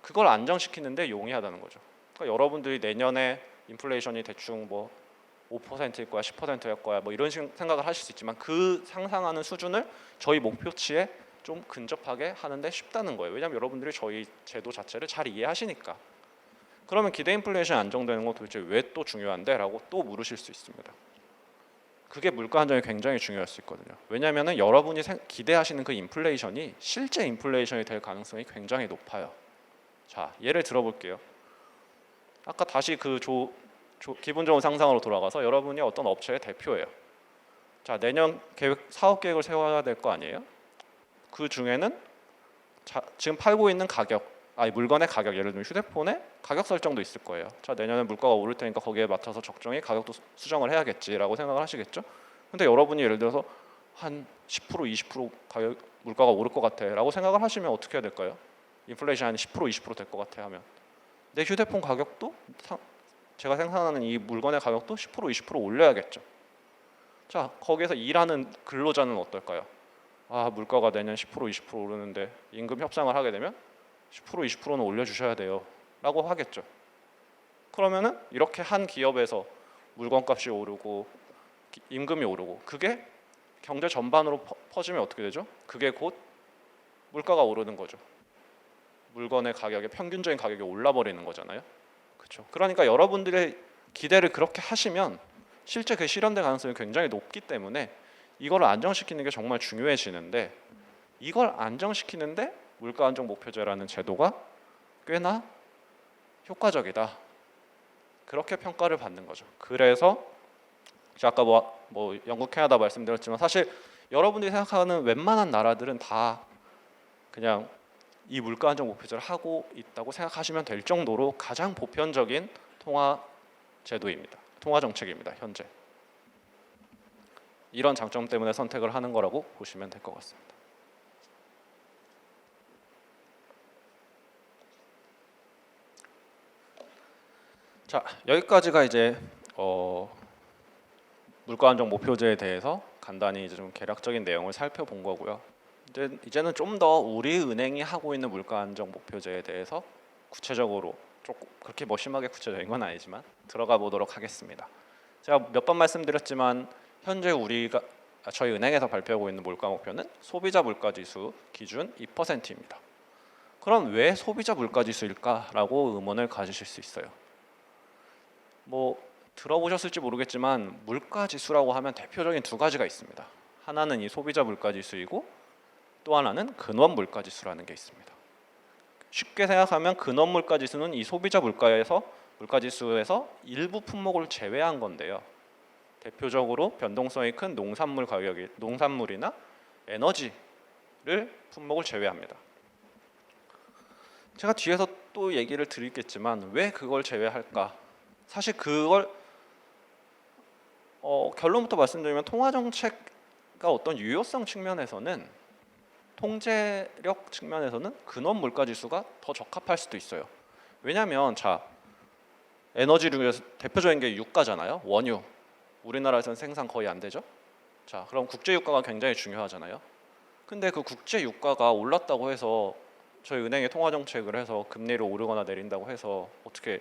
그걸 안정시키는데 용이하다는 거죠. 그러니까 여러분들이 내년에 인플레이션이 대충 5%일 거야, 10%일 거야, 뭐 이런 생각을 하실 수 있지만 그 상상하는 수준을 저희 목표치에 좀 근접하게 하는데 쉽다는 거예요. 왜냐하면 여러분들이 저희 제도 자체를 잘 이해하시니까. 그러면 기대 인플레이션 안정되는 건 도대체 왜 또 중요한데? 라고 또 물으실 수 있습니다. 그게 물가 안정이 굉장히 중요할 수 있거든요. 왜냐하면 여러분이 기대하시는 그 인플레이션이 실제 인플레이션이 될 가능성이 굉장히 높아요. 자, 예를 들어볼게요. 아까 다시 그 기분 좋은 상상으로 돌아가서 여러분이 어떤 업체의 대표예요. 자, 내년 사업 계획을 세워야 될 거 아니에요? 그 중에는 지금 팔고 있는 물건의 가격, 예를 들면 휴대폰의 가격 설정도 있을 거예요. 자, 내년에 물가가 오를 테니까 거기에 맞춰서 적정히 가격도 수정을 해야겠지라고 생각을 하시겠죠? 근데 여러분이 예를 들어서 한 10%, 20% 가격 물가가 오를 것 같아라고 생각을 하시면 어떻게 해야 될까요? 인플레이션 한 10%, 20% 될 것 같아 하면 내 휴대폰 가격도 제가 생산하는 이 물건의 가격도 10%, 20% 올려야겠죠. 자, 거기에서 일하는 근로자는 어떨까요? 아, 물가가 내년 10%, 20% 오르는데 임금 협상을 하게 되면 10%, 20%는 올려주셔야 돼요 라고 하겠죠. 그러면은 이렇게 한 기업에서 물건값이 오르고 임금이 오르고 그게 경제 전반으로 퍼지면 어떻게 되죠? 그게 곧 물가가 오르는 거죠. 물건의 가격의 평균적인 가격이 올라버리는 거잖아요. 그렇죠. 그러니까 여러분들의 기대를 그렇게 하시면 실제 그 실현될 가능성이 굉장히 높기 때문에 이걸 안정시키는 게 정말 중요해지는데 이걸 안정시키는데 물가 안정 목표제라는 제도가 꽤나 효과적이다. 그렇게 평가를 받는 거죠. 그래서 제가 아까 뭐 영국, 캐나다 말씀드렸지만 사실 여러분들이 생각하는 웬만한 나라들은 다 그냥 이 물가 안정 목표제를 하고 있다고 생각하시면 될 정도로 가장 보편적인 통화 제도입니다. 통화 정책입니다. 현재. 이런 장점 때문에 선택을 하는 거라고 보시면 될 것 같습니다. 자, 여기까지가 이제 물가 안정 목표제에 대해서 간단히 이제 좀 개략적인 내용을 살펴본 거고요. 이제는 좀 더 우리 은행이 하고 있는 물가 안정 목표제에 대해서 구체적으로 조금 그렇게 뭐 심하게 구체적인 건 아니지만 들어가 보도록 하겠습니다. 제가 몇 번 말씀드렸지만 현재 저희 은행에서 발표하고 있는 물가 목표는 소비자 물가지수 기준 2%입니다. 그럼 왜 소비자 물가지수일까라고 의문을 가지실 수 있어요. 뭐 들어보셨을지 모르겠지만 물가지수라고 하면 대표적인 두 가지가 있습니다. 하나는 이 소비자 물가지수이고 또 하나는 근원 물가지수라는 게 있습니다. 쉽게 생각하면 근원 물가지수는 이 소비자 물가지수에서 일부 품목을 제외한 건데요. 대표적으로 변동성이 큰 농산물이나 에너지를 품목을 제외합니다. 제가 뒤에서 또 얘기를 드리겠지만 왜 그걸 제외할까? 사실 그걸 결론부터 말씀드리면 통화정책과 어떤 유효성 측면에서는 통제력 측면에서는 근원 물가지수가 더 적합할 수도 있어요. 왜냐하면 자 에너지류에서 대표적인 게 유가잖아요. 원유. 우리나라에서는 생산 거의 안 되죠. 자 그럼 국제 유가가 굉장히 중요하잖아요. 근데 그 국제 유가가 올랐다고 해서 저희 은행이 통화 정책을 해서 금리를 오르거나 내린다고 해서 어떻게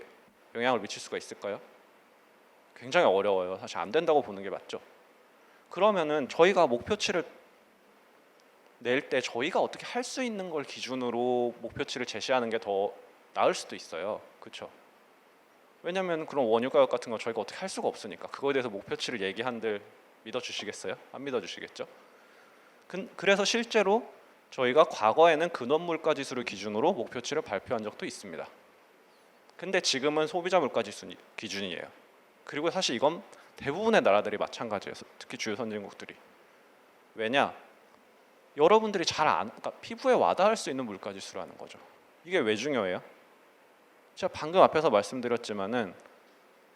영향을 미칠 수가 있을까요? 굉장히 어려워요. 사실 안 된다고 보는 게 맞죠. 그러면은 저희가 목표치를 낼 때 저희가 어떻게 할 수 있는 걸 기준으로 목표치를 제시하는 게 더 나을 수도 있어요. 그렇죠? 왜냐하면 그런 원유 가격 같은 거 저희가 어떻게 할 수가 없으니까 그거에 대해서 목표치를 얘기한들 믿어주시겠어요? 안 믿어주시겠죠? 그래서 실제로 저희가 과거에는 근원 물가지수를 기준으로 목표치를 발표한 적도 있습니다. 근데 지금은 소비자 물가지수 기준이에요. 그리고 사실 이건 대부분의 나라들이 마찬가지예요. 특히 주요 선진국들이. 왜냐? 여러분들이 그러니까 피부에 와닿을 수 있는 물가지수라는 거죠. 이게 왜 중요해요? 제가 방금 앞에서 말씀드렸지만은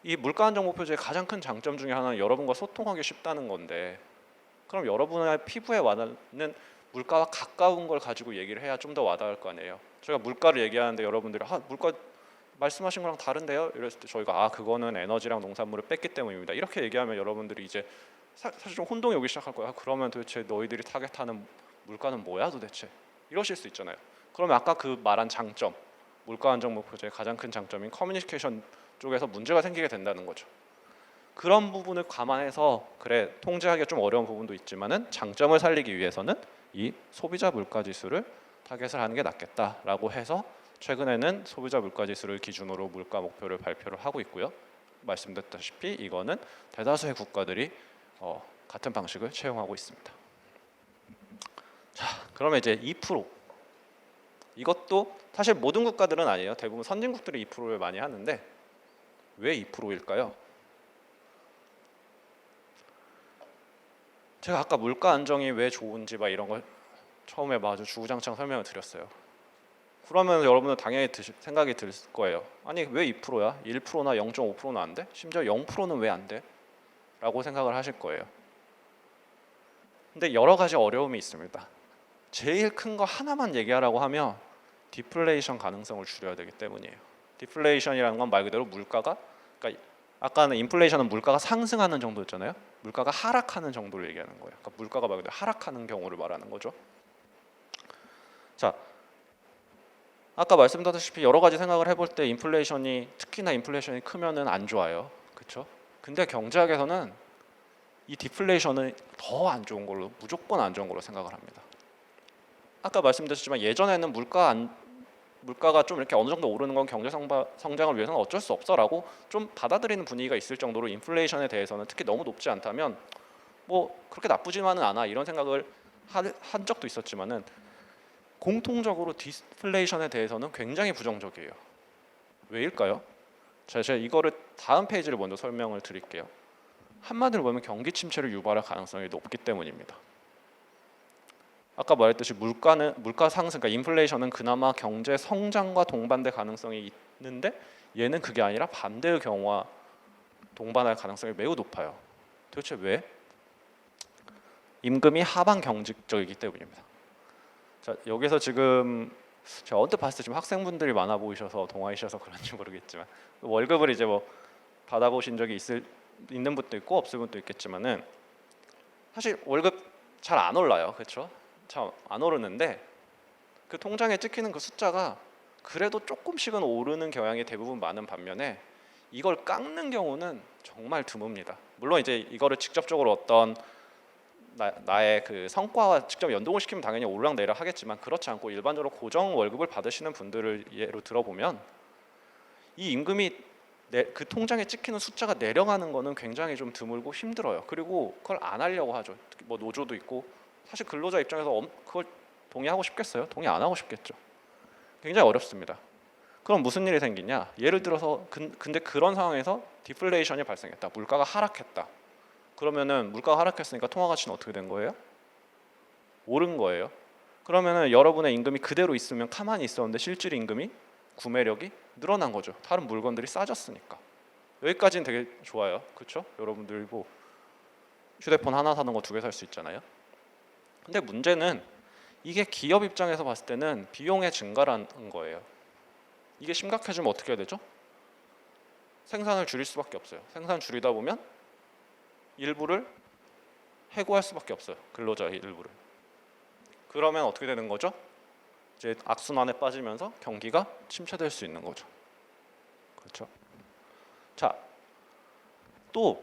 이 물가 안정 목표제의 가장 큰 장점 중에 하나는 여러분과 소통하기 쉽다는 건데 그럼 여러분의 피부에 와닿는 물가와 가까운 걸 가지고 얘기를 해야 좀 더 와닿을 거 아니에요. 저희가 물가를 얘기하는데 여러분들이 물가 말씀하신 거랑 다른데요? 이랬을 때 저희가 그거는 에너지랑 농산물을 뺐기 때문입니다. 이렇게 얘기하면 여러분들이 이제 사실 좀 혼동이 오기 시작할 거예요. 그러면 도대체 너희들이 타겟하는 물가는 뭐야 도대체? 이러실 수 있잖아요. 그러면 아까 그 말한 장점, 물가 안정 목표제의 가장 큰 장점인 커뮤니케이션 쪽에서 문제가 생기게 된다는 거죠. 그런 부분을 감안해서 그래 통제하기가 좀 어려운 부분도 있지만은 장점을 살리기 위해서는 이 소비자 물가 지수를 타겟을 하는 게 낫겠다라고 해서 최근에는 소비자 물가 지수를 기준으로 물가 목표를 발표를 하고 있고요. 말씀드렸다시피 이거는 대다수의 국가들이 같은 방식을 채용하고 있습니다. 자, 그러면 이제 2%. 이것도 사실 모든 국가들은 아니에요. 대부분 선진국들이 2%를 많이 하는데 왜 2%일까요? 제가 아까 물가 안정이 왜 좋은지 막 이런 걸 처음에 아주 주구장창 설명을 드렸어요. 그러면 여러분은 당연히 생각이 들 거예요. 아니 왜 2%야? 1%나 0.5%는 안 돼? 심지어 0%는 왜 안 돼? 라고 생각을 하실 거예요. 근데 여러 가지 어려움이 있습니다. 제일 큰 거 하나만 얘기하라고 하면 디플레이션 가능성을 줄여야 되기 때문이에요. 디플레이션이라는 건 말 그대로 물가가, 그러니까 아까는 인플레이션은 물가가 상승하는 정도였잖아요. 물가가 하락하는 정도를 얘기하는 거예요. 그러니까 물가가 말 그대로 하락하는 경우를 말하는 거죠. 자, 아까 말씀드렸다시피 여러 가지 생각을 해볼 때 인플레이션이 특히나 인플레이션이 크면은 안 좋아요. 그렇죠? 근데 경제학에서는 이 디플레이션은 더 안 좋은 걸로, 무조건 안 좋은 걸로 생각을 합니다. 아까 말씀드렸지만 예전에는 물가가 좀 이렇게 어느 정도 오르는 건 경제 성장을 위해서는 어쩔 수 없어라고 좀 받아들이는 분위기가 있을 정도로 인플레이션에 대해서는 특히 너무 높지 않다면 뭐 그렇게 나쁘지만은 않아 이런 생각을 한 적도 있었지만은 공통적으로 디플레이션에 대해서는 굉장히 부정적이에요. 왜일까요? 제가 이거를 다음 페이지를 먼저 설명을 드릴게요. 한마디로 보면 경기 침체를 유발할 가능성이 높기 때문입니다. 아까 말했듯이 물가 상승, 그러니까 인플레이션은 그나마 경제 성장과 동반될 가능성이 있는데 얘는 그게 아니라 반대의 경우와 동반할 가능성이 매우 높아요. 도대체 왜? 임금이 하방 경직적이기 때문입니다. 자, 여기서 지금 제가 언뜻 봤을 때 지금 학생분들이 많아 보이셔서 동아이셔서 그런지 모르겠지만 월급을 이제 뭐 받아보신 적이 있는 분도 있고 없을 분도 있겠지만은 사실 월급 잘 안 올라요, 그렇죠? 참 안 오르는데 그 통장에 찍히는 그 숫자가 그래도 조금씩은 오르는 경향이 대부분 많은 반면에 이걸 깎는 경우는 정말 드뭅니다. 물론 이제 이거를 직접적으로 어떤 나의 그 성과와 직접 연동을 시키면 당연히 오르락내리락 하겠지만 그렇지 않고 일반적으로 고정 월급을 받으시는 분들을 예로 들어보면 이 임금이 그 통장에 찍히는 숫자가 내려가는 거는 굉장히 좀 드물고 힘들어요. 그리고 그걸 안 하려고 하죠. 특히 뭐 노조도 있고 사실 근로자 입장에서 그걸 동의하고 싶겠어요? 동의 안 하고 싶겠죠. 굉장히 어렵습니다. 그럼 무슨 일이 생기냐? 예를 들어서 근데 그런 상황에서 디플레이션이 발생했다. 물가가 하락했다. 그러면은 물가가 하락했으니까 통화 가치는 어떻게 된 거예요? 오른 거예요. 그러면은 여러분의 임금이 그대로 있으면 가만히 있었는데 실질 임금이 구매력이 늘어난 거죠. 다른 물건들이 싸졌으니까. 여기까지는 되게 좋아요. 그렇죠? 여러분들 뭐 휴대폰 하나 사는 거 2개 살 수 있잖아요. 근데 문제는 이게 기업 입장에서 봤을 때는 비용의 증가라는 거예요. 이게 심각해지면 어떻게 해야 되죠? 생산을 줄일 수밖에 없어요. 생산 줄이다 보면 일부를 해고할 수밖에 없어요. 근로자의 일부를. 그러면 어떻게 되는 거죠? 이제 악순환에 빠지면서 경기가 침체될 수 있는 거죠. 그렇죠? 자, 또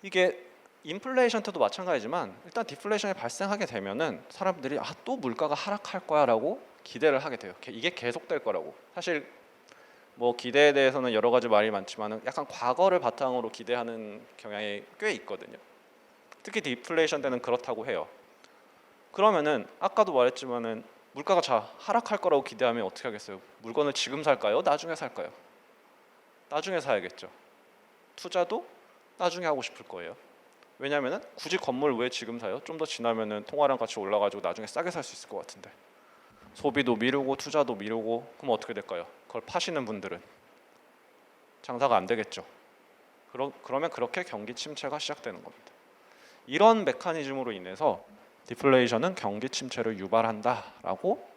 이게 인플레이션 때도 마찬가지지만 일단 디플레이션이 발생하게 되면은 사람들이 또 물가가 하락할 거야라고 기대를 하게 돼요. 이게 계속될 거라고. 사실 뭐 기대에 대해서는 여러 가지 말이 많지만은 약간 과거를 바탕으로 기대하는 경향이 꽤 있거든요. 특히 디플레이션 때는 그렇다고 해요. 그러면은 아까도 말했지만은 물가가 하락할 거라고 기대하면 어떻게 하겠어요? 물건을 지금 살까요? 나중에 살까요? 나중에 사야겠죠. 투자도 나중에 하고 싶을 거예요. 왜냐하면은 굳이 건물 왜 지금 사요? 좀 더 지나면은 통화랑 같이 올라가지고 나중에 싸게 살 수 있을 것 같은데. 소비도 미루고 투자도 미루고 그럼 어떻게 될까요? 그걸 파시는 분들은 장사가 안 되겠죠. 그러면 그렇게 경기 침체가 시작되는 겁니다. 이런 메커니즘으로 인해서 디플레이션은 경기 침체를 유발한다라고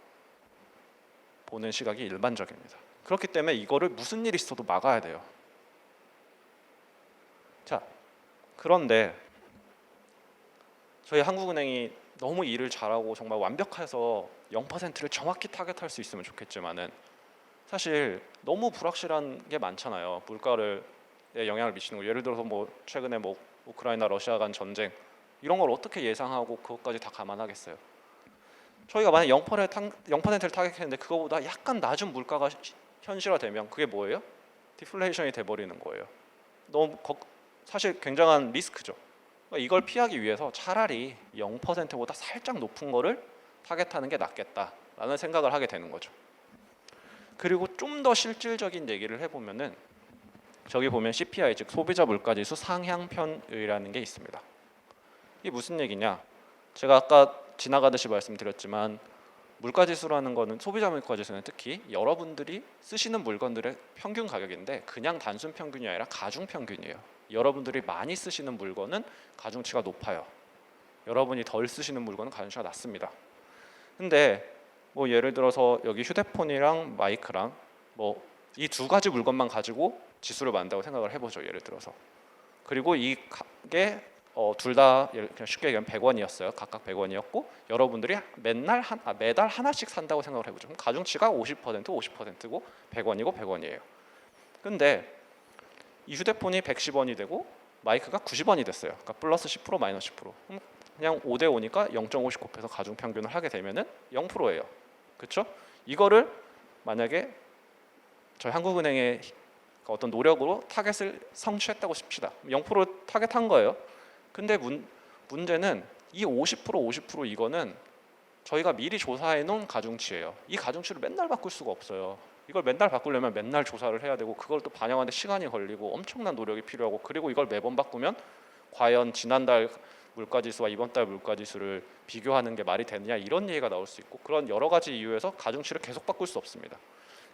보는 시각이 일반적입니다. 그렇기 때문에 이거를 무슨 일이 있어도 막아야 돼요. 자, 그런데 저희 한국은행이 너무 일을 잘하고 정말 완벽해서 0%를 정확히 타겟할 수 있으면 좋겠지만은 사실 너무 불확실한 게 많잖아요. 물가를 영향을 미치는 거예요. 예를 들어서 뭐 최근에 뭐 우크라이나 러시아 간 전쟁 이런 걸 어떻게 예상하고 그것까지 다 감안하겠어요. 저희가 만약 0%를 타격했는데 그거보다 약간 낮은 물가가 현실화되면 그게 뭐예요? 디플레이션이 돼버리는 거예요. 사실 굉장한 리스크죠. 그러니까 이걸 피하기 위해서 차라리 0%보다 살짝 높은 거를 타겟하는 게 낫겠다라는 생각을 하게 되는 거죠. 그리고 좀 더 실질적인 얘기를 해보면은 저기 보면 CPI 즉 소비자 물가지수 상향편의라는 게 있습니다. 이게 무슨 얘기냐? 제가 아까 지나가듯이 말씀드렸지만 물가지수라는 거는 소비자 물가지수는 특히 여러분들이 쓰시는 물건들의 평균 가격인데 그냥 단순 평균이 아니라 가중 평균이에요. 여러분들이 많이 쓰시는 물건은 가중치가 높아요. 여러분이 덜 쓰시는 물건은 가중치가 낮습니다. 근데 뭐 예를 들어서 여기 휴대폰이랑 마이크랑 뭐 이 두 가지 물건만 가지고 지수를 만든다고 생각을 해보죠. 예를 들어서. 그리고 이 가게 둘 다 그냥 쉽게 얘기하면 100원이었어요. 각각 100원이었고 여러분들이 매달 하나씩 산다고 생각을 해보죠. 그럼 가중치가 50%, 50%고 100원이고 100원이에요. 근데 이 휴대폰이 110원이 되고 마이크가 90원이 됐어요. 그러니까 플러스 10%, 마이너스 10%. 그냥 5대 5니까 0.50 곱해서 가중 평균을 하게 되면은 0%예요. 그렇죠? 이거를 만약에 저희 한국은행의 어떤 노력으로 타겟을 성취했다고 칩시다. 0% 타겟한 거예요. 근데 문제는 이 50%, 50% 이거는 저희가 미리 조사해 놓은 가중치예요. 이 가중치를 맨날 바꿀 수가 없어요. 이걸 맨날 바꾸려면 맨날 조사를 해야 되고 그걸 또 반영하는데 시간이 걸리고 엄청난 노력이 필요하고 그리고 이걸 매번 바꾸면 과연 지난달 물가지수와 이번 달 물가지수를 비교하는 게 말이 되느냐 이런 얘기가 나올 수 있고 그런 여러 가지 이유에서 가중치를 계속 바꿀 수 없습니다.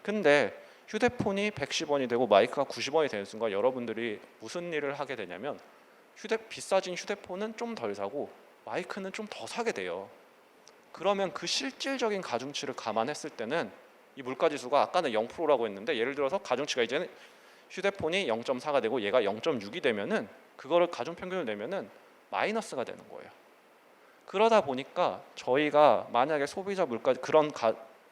근데 휴대폰이 110원이 되고 마이크가 90원이 되는 순간 여러분들이 무슨 일을 하게 되냐면 비싸진 휴대폰은 좀 덜 사고 마이크는 좀 더 사게 돼요. 그러면 그 실질적인 가중치를 감안했을 때는 이 물가지수가 아까는 0%라고 했는데 예를 들어서 가중치가 이제는 휴대폰이 0.4가 되고 얘가 0.6이 되면은 그거를 가중 평균을 내면은 마이너스가 되는 거예요. 그러다 보니까 저희가 만약에 소비자 물가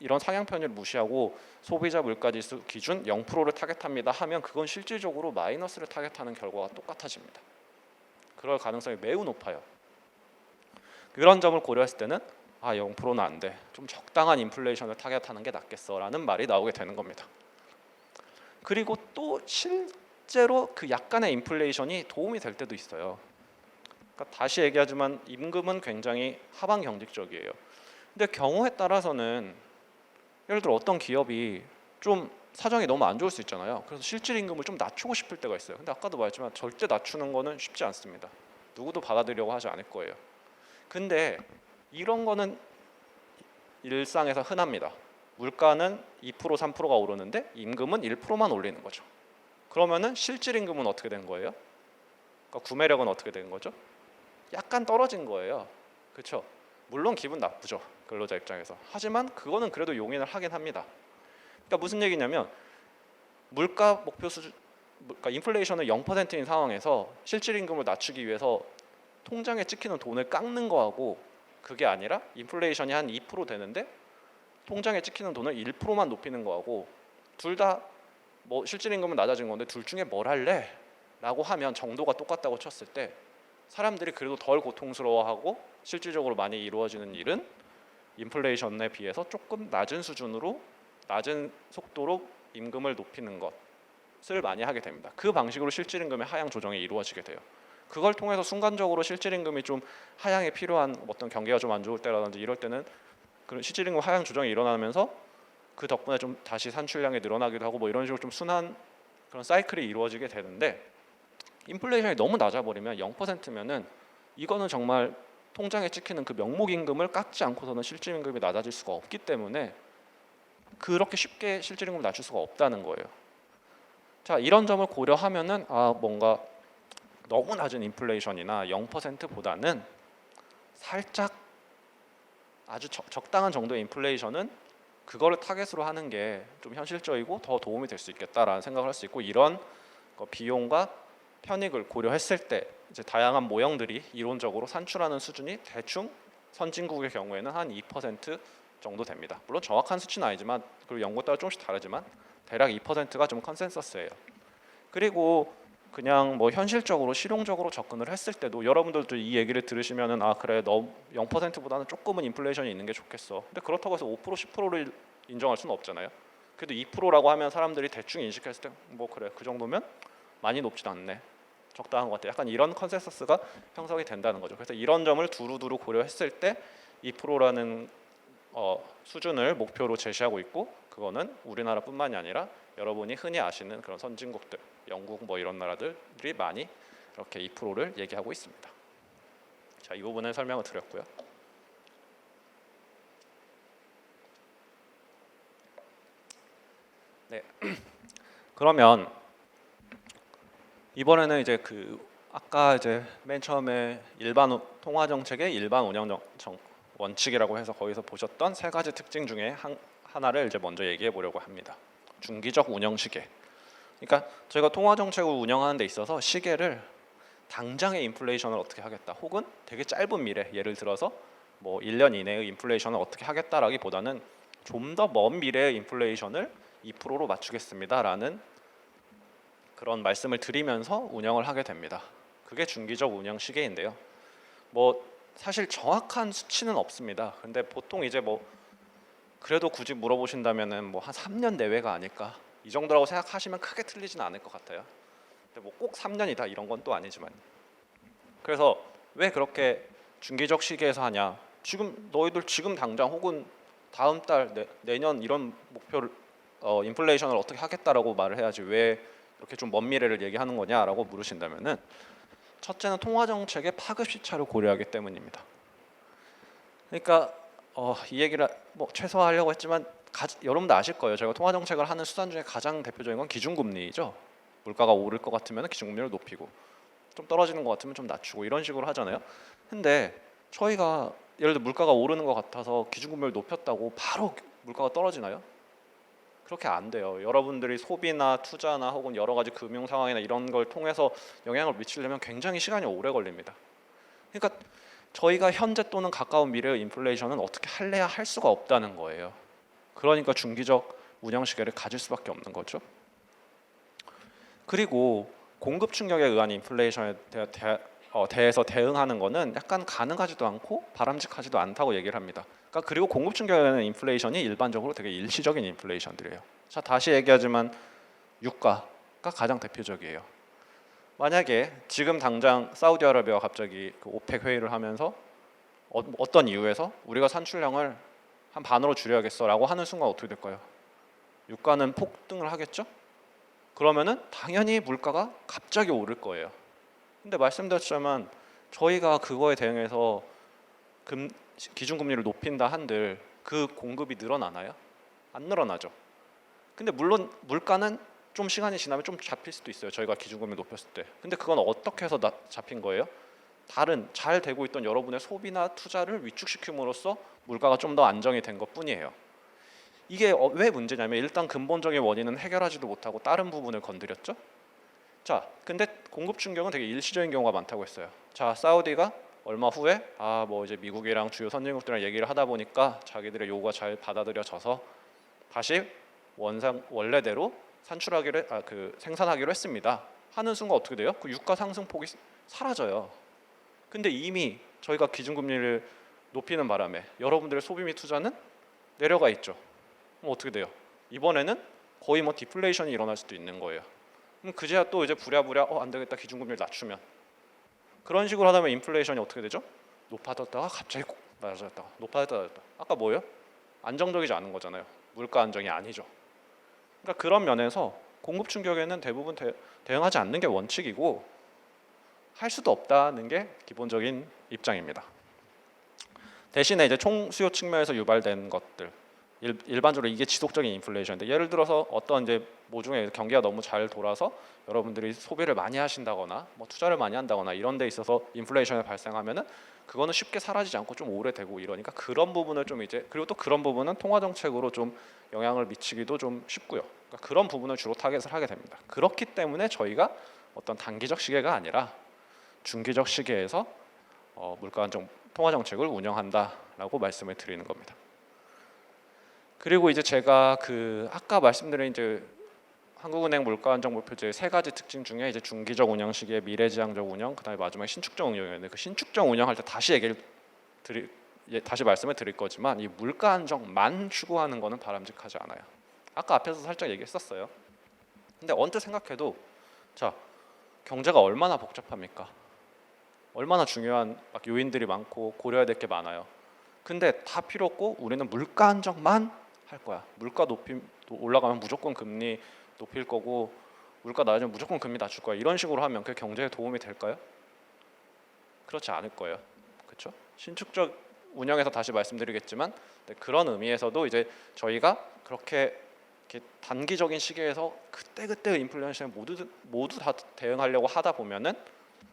이런 상향 편의를 무시하고 소비자 물가지수 기준 0%를 타겟합니다 하면 그건 실질적으로 마이너스를 타겟하는 결과가 똑같아집니다. 그럴 가능성이 매우 높아요. 그런 점을 고려했을 때는 0%는 안 돼. 좀 적당한 인플레이션을 타겟하는 게 낫겠어라는 말이 나오게 되는 겁니다. 그리고 또 실제로 그 약간의 인플레이션이 도움이 될 때도 있어요. 그러니까 다시 얘기하지만 임금은 굉장히 하방 경직적이에요. 근데 경우에 따라서는 예를 들어 어떤 기업이 좀 사정이 너무 안 좋을 수 있잖아요. 그래서 실질 임금을 좀 낮추고 싶을 때가 있어요. 근데 아까도 말했지만 절대 낮추는 거는 쉽지 않습니다. 누구도 받아들이려고 하지 않을 거예요. 근데 이런 거는 일상에서 흔합니다. 물가는 2%, 3%가 오르는데 임금은 1%만 올리는 거죠. 그러면은 실질 임금은 어떻게 된 거예요? 그러니까 구매력은 어떻게 된 거죠? 약간 떨어진 거예요. 그렇죠? 물론 기분 나쁘죠. 근로자 입장에서. 하지만 그거는 그래도 용인을 하긴 합니다. 그러니까 무슨 얘기냐면 물가 목표 수준, 그러니까 인플레이션은 0%인 상황에서 실질 임금을 낮추기 위해서 통장에 찍히는 돈을 깎는 거하고 그게 아니라 인플레이션이 한 2% 되는데 통장에 찍히는 돈을 1%만 높이는 거하고 둘 다 뭐 실질 임금은 낮아진 건데 둘 중에 뭘 할래? 라고 하면 정도가 똑같다고 쳤을 때 사람들이 그래도 덜 고통스러워하고 실질적으로 많이 이루어지는 일은 인플레이션에 비해서 조금 낮은 수준으로 낮은 속도로 임금을 높이는 것을 많이 하게 됩니다. 그 방식으로 실질 임금의 하향 조정이 이루어지게 돼요. 그걸 통해서 순간적으로 실질 임금이 좀 하향에 필요한 어떤 경기가 좀 안 좋을 때라든지 이럴 때는 그런 실질 임금 하향 조정이 일어나면서 그 덕분에 좀 다시 산출량이 늘어나기도 하고 뭐 이런 식으로 좀 순환 그런 사이클이 이루어지게 되는데 인플레이션이 너무 낮아버리면 0%면은 이거는 정말 통장에 찍히는 그 명목 임금을 깎지 않고서는 실질 임금이 낮아질 수가 없기 때문에 그렇게 쉽게 실질 임금을 낮출 수가 없다는 거예요. 자, 이런 점을 고려하면은 뭔가 너무 낮은 인플레이션이나 0%보다는 살짝 아주 적당한 정도의 인플레이션은 그거를 타겟으로 하는 게 좀 현실적이고 더 도움이 될 수 있겠다라는 생각을 할 수 있고 이런 비용과 편익을 고려했을 때 이제 다양한 모형들이 이론적으로 산출하는 수준이 대충 선진국의 경우에는 한 2% 정도 됩니다. 물론 정확한 수치는 아니지만 그리고 연구 따라 조금씩 다르지만 대략 2%가 좀 컨센서스예요. 그리고 그냥 뭐 현실적으로 실용적으로 접근을 했을 때도 여러분들도 이 얘기를 들으시면은 아 그래 너 0%보다는 조금은 인플레이션이 있는 게 좋겠어. 근데 그렇다고 해서 5% 10%를 인정할 수는 없잖아요. 그래도 2%라고 하면 사람들이 대충 인식했을 때 뭐 그래 그 정도면 많이 높지도 않네. 적당한 것 같아. 약간 이런 컨센서스가 형성이 된다는 거죠. 그래서 이런 점을 두루두루 고려했을 때 2%라는 수준을 목표로 제시하고 있고 그거는 우리나라뿐만이 아니라 여러분이 흔히 아시는 그런 선진국들, 영국 뭐 이런 나라들이 많이 이렇게 2%를 얘기하고 있습니다. 자, 이 부분을 설명을 드렸고요. 네. 그러면 이번에는 이제 아까 이제 맨 처음에 일반 통화 정책의 일반 운영 원칙이라고 해서 거기서 보셨던 세 가지 특징 중에 하나를 이제 먼저 얘기해 보려고 합니다. 중기적 운영 시계. 그러니까 저희가 통화 정책을 운영하는 데 있어서 시계를 당장의 인플레이션을 어떻게 하겠다, 혹은 되게 짧은 미래, 예를 들어서 뭐 1년 이내의 인플레이션을 어떻게 하겠다라기보다는 좀 더 먼 미래의 인플레이션을 2%로 맞추겠습니다라는 그런 말씀을 드리면서 운영을 하게 됩니다. 그게 중기적 운영 시계인데요. 뭐 사실 정확한 수치는 없습니다. 근데 보통 이제 뭐 그래도 굳이 물어보신다면은 뭐 한 3년 내외가 아닐까 이 정도라고 생각하시면 크게 틀리지는 않을 것 같아요. 근데 뭐 꼭 3년이다 이런 건 또 아니지만. 그래서 왜 그렇게 중기적 시기에서 하냐? 지금 너희들 지금 당장 혹은 다음 달 내년 이런 목표를 인플레이션을 어떻게 하겠다라고 말을 해야지 왜 이렇게 좀 먼 미래를 얘기하는 거냐라고 물으신다면은 첫째는 통화 정책의 파급 시차를 고려하기 때문입니다. 그러니까 이 얘기를 뭐 최소화하려고 했지만 여러분도 아실 거예요. 제가 통화 정책을 하는 수단 중에 가장 대표적인 건 기준금리죠. 물가가 오를 것 같으면 기준금리를 높이고 좀 떨어지는 것 같으면 좀 낮추고 이런 식으로 하잖아요. 근데 저희가 예를 들어 물가가 오르는 것 같아서 기준금리를 높였다고 바로 물가가 떨어지나요? 그렇게 안 돼요. 여러분들이 소비나 투자나 혹은 여러 가지 금융 상황이나 이런 걸 통해서 영향을 미치려면 굉장히 시간이 오래 걸립니다. 그러니까 저희가 현재 또는 가까운 미래의 인플레이션은 어떻게 할래야 할 수가 없다는 거예요. 그러니까 중기적 운영 시계를 가질 수밖에 없는 거죠. 그리고 공급 충격에 의한 인플레이션에 대해서 대응하는 거는 약간 가능하지도 않고 바람직하지도 않다고 얘기를 합니다. 그러니까 그리고 공급 충격에 의한 인플레이션이 일반적으로 되게 일시적인 인플레이션들이에요. 자, 다시 얘기하지만 유가가 가장 대표적이에요. 만약에 지금 당장 사우디아라비아가 갑자기 그 오펙 회의를 하면서 어떤 이유에서 우리가 산출량을 한 반으로 줄여야겠어라고 하는 순간 어떻게 될까요? 유가는 폭등을 하겠죠? 그러면은 당연히 물가가 갑자기 오를 거예요. 근데 말씀드렸지만 저희가 그거에 대응해서 기준금리를 높인다 한들 그 공급이 늘어나나요? 안 늘어나죠. 근데 물론 물가는 좀 시간이 지나면 좀 잡힐 수도 있어요. 저희가 기준금리 높였을 때. 근데 그건 어떻게 해서 잡힌 거예요? 다른 잘 되고 있던 여러분의 소비나 투자를 위축시킴으로써 물가가 좀 더 안정이 된 것뿐이에요. 이게 왜 문제냐면 일단 근본적인 원인은 해결하지도 못하고 다른 부분을 건드렸죠. 자, 근데 공급 충격은 되게 일시적인 경우가 많다고 했어요. 자, 사우디가 얼마 후에 뭐 이제 미국이랑 주요 선진국들이랑 얘기를 하다 보니까 자기들의 요구가 잘 받아들여져서 다시 원래대로 생산하기로 했습니다. 하는 순간 어떻게 돼요? 그 유가 상승폭이 사라져요. 근데 이미 저희가 기준금리를 높이는 바람에 여러분들의 소비 및 투자는 내려가 있죠. 그럼 어떻게 돼요? 이번에는 거의 뭐 디플레이션이 일어날 수도 있는 거예요. 그럼 그제야 또 이제 부랴부랴 안 되겠다 기준금리를 낮추면 그런 식으로 하다 보면 인플레이션이 어떻게 되죠? 높아졌다가 갑자기 낮아졌다가 높아졌다가 낮았다. 아까 뭐예요? 안정적이지 않은 거잖아요. 물가 안정이 아니죠. 그러니까 그런 면에서 공급 충격에는 대부분 대응하지 않는 게 원칙이고 할 수도 없다는 게 기본적인 입장입니다. 대신에 이제 총수요 측면에서 유발된 것들 일반적으로 이게 지속적인 인플레이션인데 예를 들어서 어떤 이제 모종의 경기가 너무 잘 돌아서 여러분들이 소비를 많이 하신다거나 뭐 투자를 많이 한다거나 이런 데 있어서 인플레이션이 발생하면은 그거는 쉽게 사라지지 않고 좀 오래되고 이러니까 그런 부분을 좀 이제 그리고 또 그런 부분은 통화 정책으로 좀 영향을 미치기도 좀 쉽고요. 그러니까 그런 부분을 주로 타겟을 하게 됩니다. 그렇기 때문에 저희가 어떤 단기적 시계가 아니라 중기적 시계에서 물가 안정 통화 정책을 운영한다라고 말씀을 드리는 겁니다. 그리고 이제 제가 아까 말씀드린 이제 한국은행 물가 안정 목표제의 세 가지 특징 중에 이제 중기적 운영 시기에 미래지향적 운영, 그다음에 마지막에 신축적 운영이었는데 그 신축적 운영할 때 다시 말씀을 드릴 거지만 이 물가 안정만 추구하는 거는 바람직하지 않아요. 아까 앞에서 살짝 얘기했었어요. 근데 언뜻 생각해도 자, 경제가 얼마나 복잡합니까? 얼마나 중요한 막 요인들이 많고 고려해야 될 게 많아요. 근데 다 필요 없고 우리는 물가 안정만 할 거야. 물가 올라가면 무조건 금리 높일 거고 물가 낮으면 무조건 금리 낮출 거야. 이런 식으로 하면 그 경제에 도움이 될까요? 그렇지 않을 거예요. 그렇죠? 신축적 운영에서 다시 말씀드리겠지만 그런 의미에서도 이제 저희가 그렇게 이렇게 단기적인 시기에서 그때그때 인플레이션에 모두 다 대응하려고 하다 보면은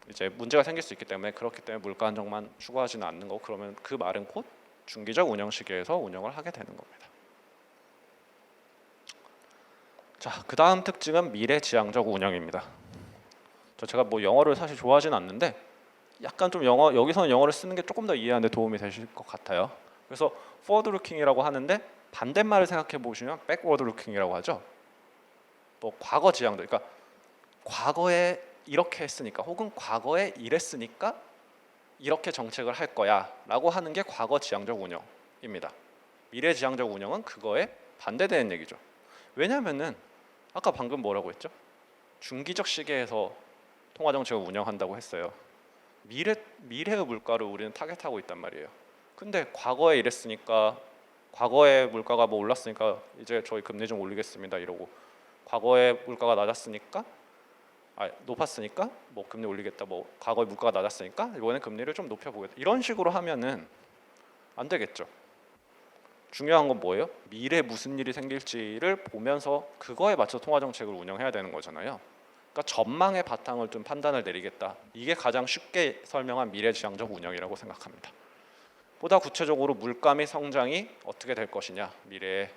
이제 문제가 생길 수 있기 때문에 그렇기 때문에 물가 안정만 추구하지는 않는 거고 그러면 그 말은 곧 중기적 운영 시기에서 운영을 하게 되는 겁니다. 자, 그 다음 특징은 미래지향적 운영입니다. 제가 뭐 영어를 사실 좋아하진 않는데 약간 좀 여기서는 영어를 쓰는 게 조금 더 이해하는 데 도움이 되실 것 같아요. 그래서 forward looking이라고 하는데 반대말을 생각해 보시면 backward looking이라고 하죠. 뭐 과거 지향적, 그러니까 과거에 이렇게 했으니까 혹은 과거에 이랬으니까 이렇게 정책을 할 거야라고 하는 게 과거 지향적 운영입니다. 미래 지향적 운영은 그거에 반대되는 얘기죠. 왜냐하면은 아까 방금 뭐라고 했죠? 중기적 시기에서 통화 정책을 운영한다고 했어요. 미래의 물가를 우리는 타겟하고 있단 말이에요. 근데 과거에 이랬으니까 과거에 물가가 뭐 올랐으니까 이제 저희 금리 좀 올리겠습니다 이러고 과거에 물가가 높았으니까 뭐 금리 올리겠다, 뭐 과거에 물가가 낮았으니까 이번에 금리를 좀 높여보겠다, 이런 식으로 하면은 안 되겠죠. 중요한 건 뭐예요? 미래 무슨 일이 생길지를 보면서 그거에 맞춰 통화 정책을 운영해야 되는 거잖아요. 그러니까 전망의 바탕을 좀 판단을 내리겠다. 이게 가장 쉽게 설명한 미래지향적 운영이라고 생각합니다. 보다 구체적으로 물가 및 성장이 어떻게 될 것이냐, 미래에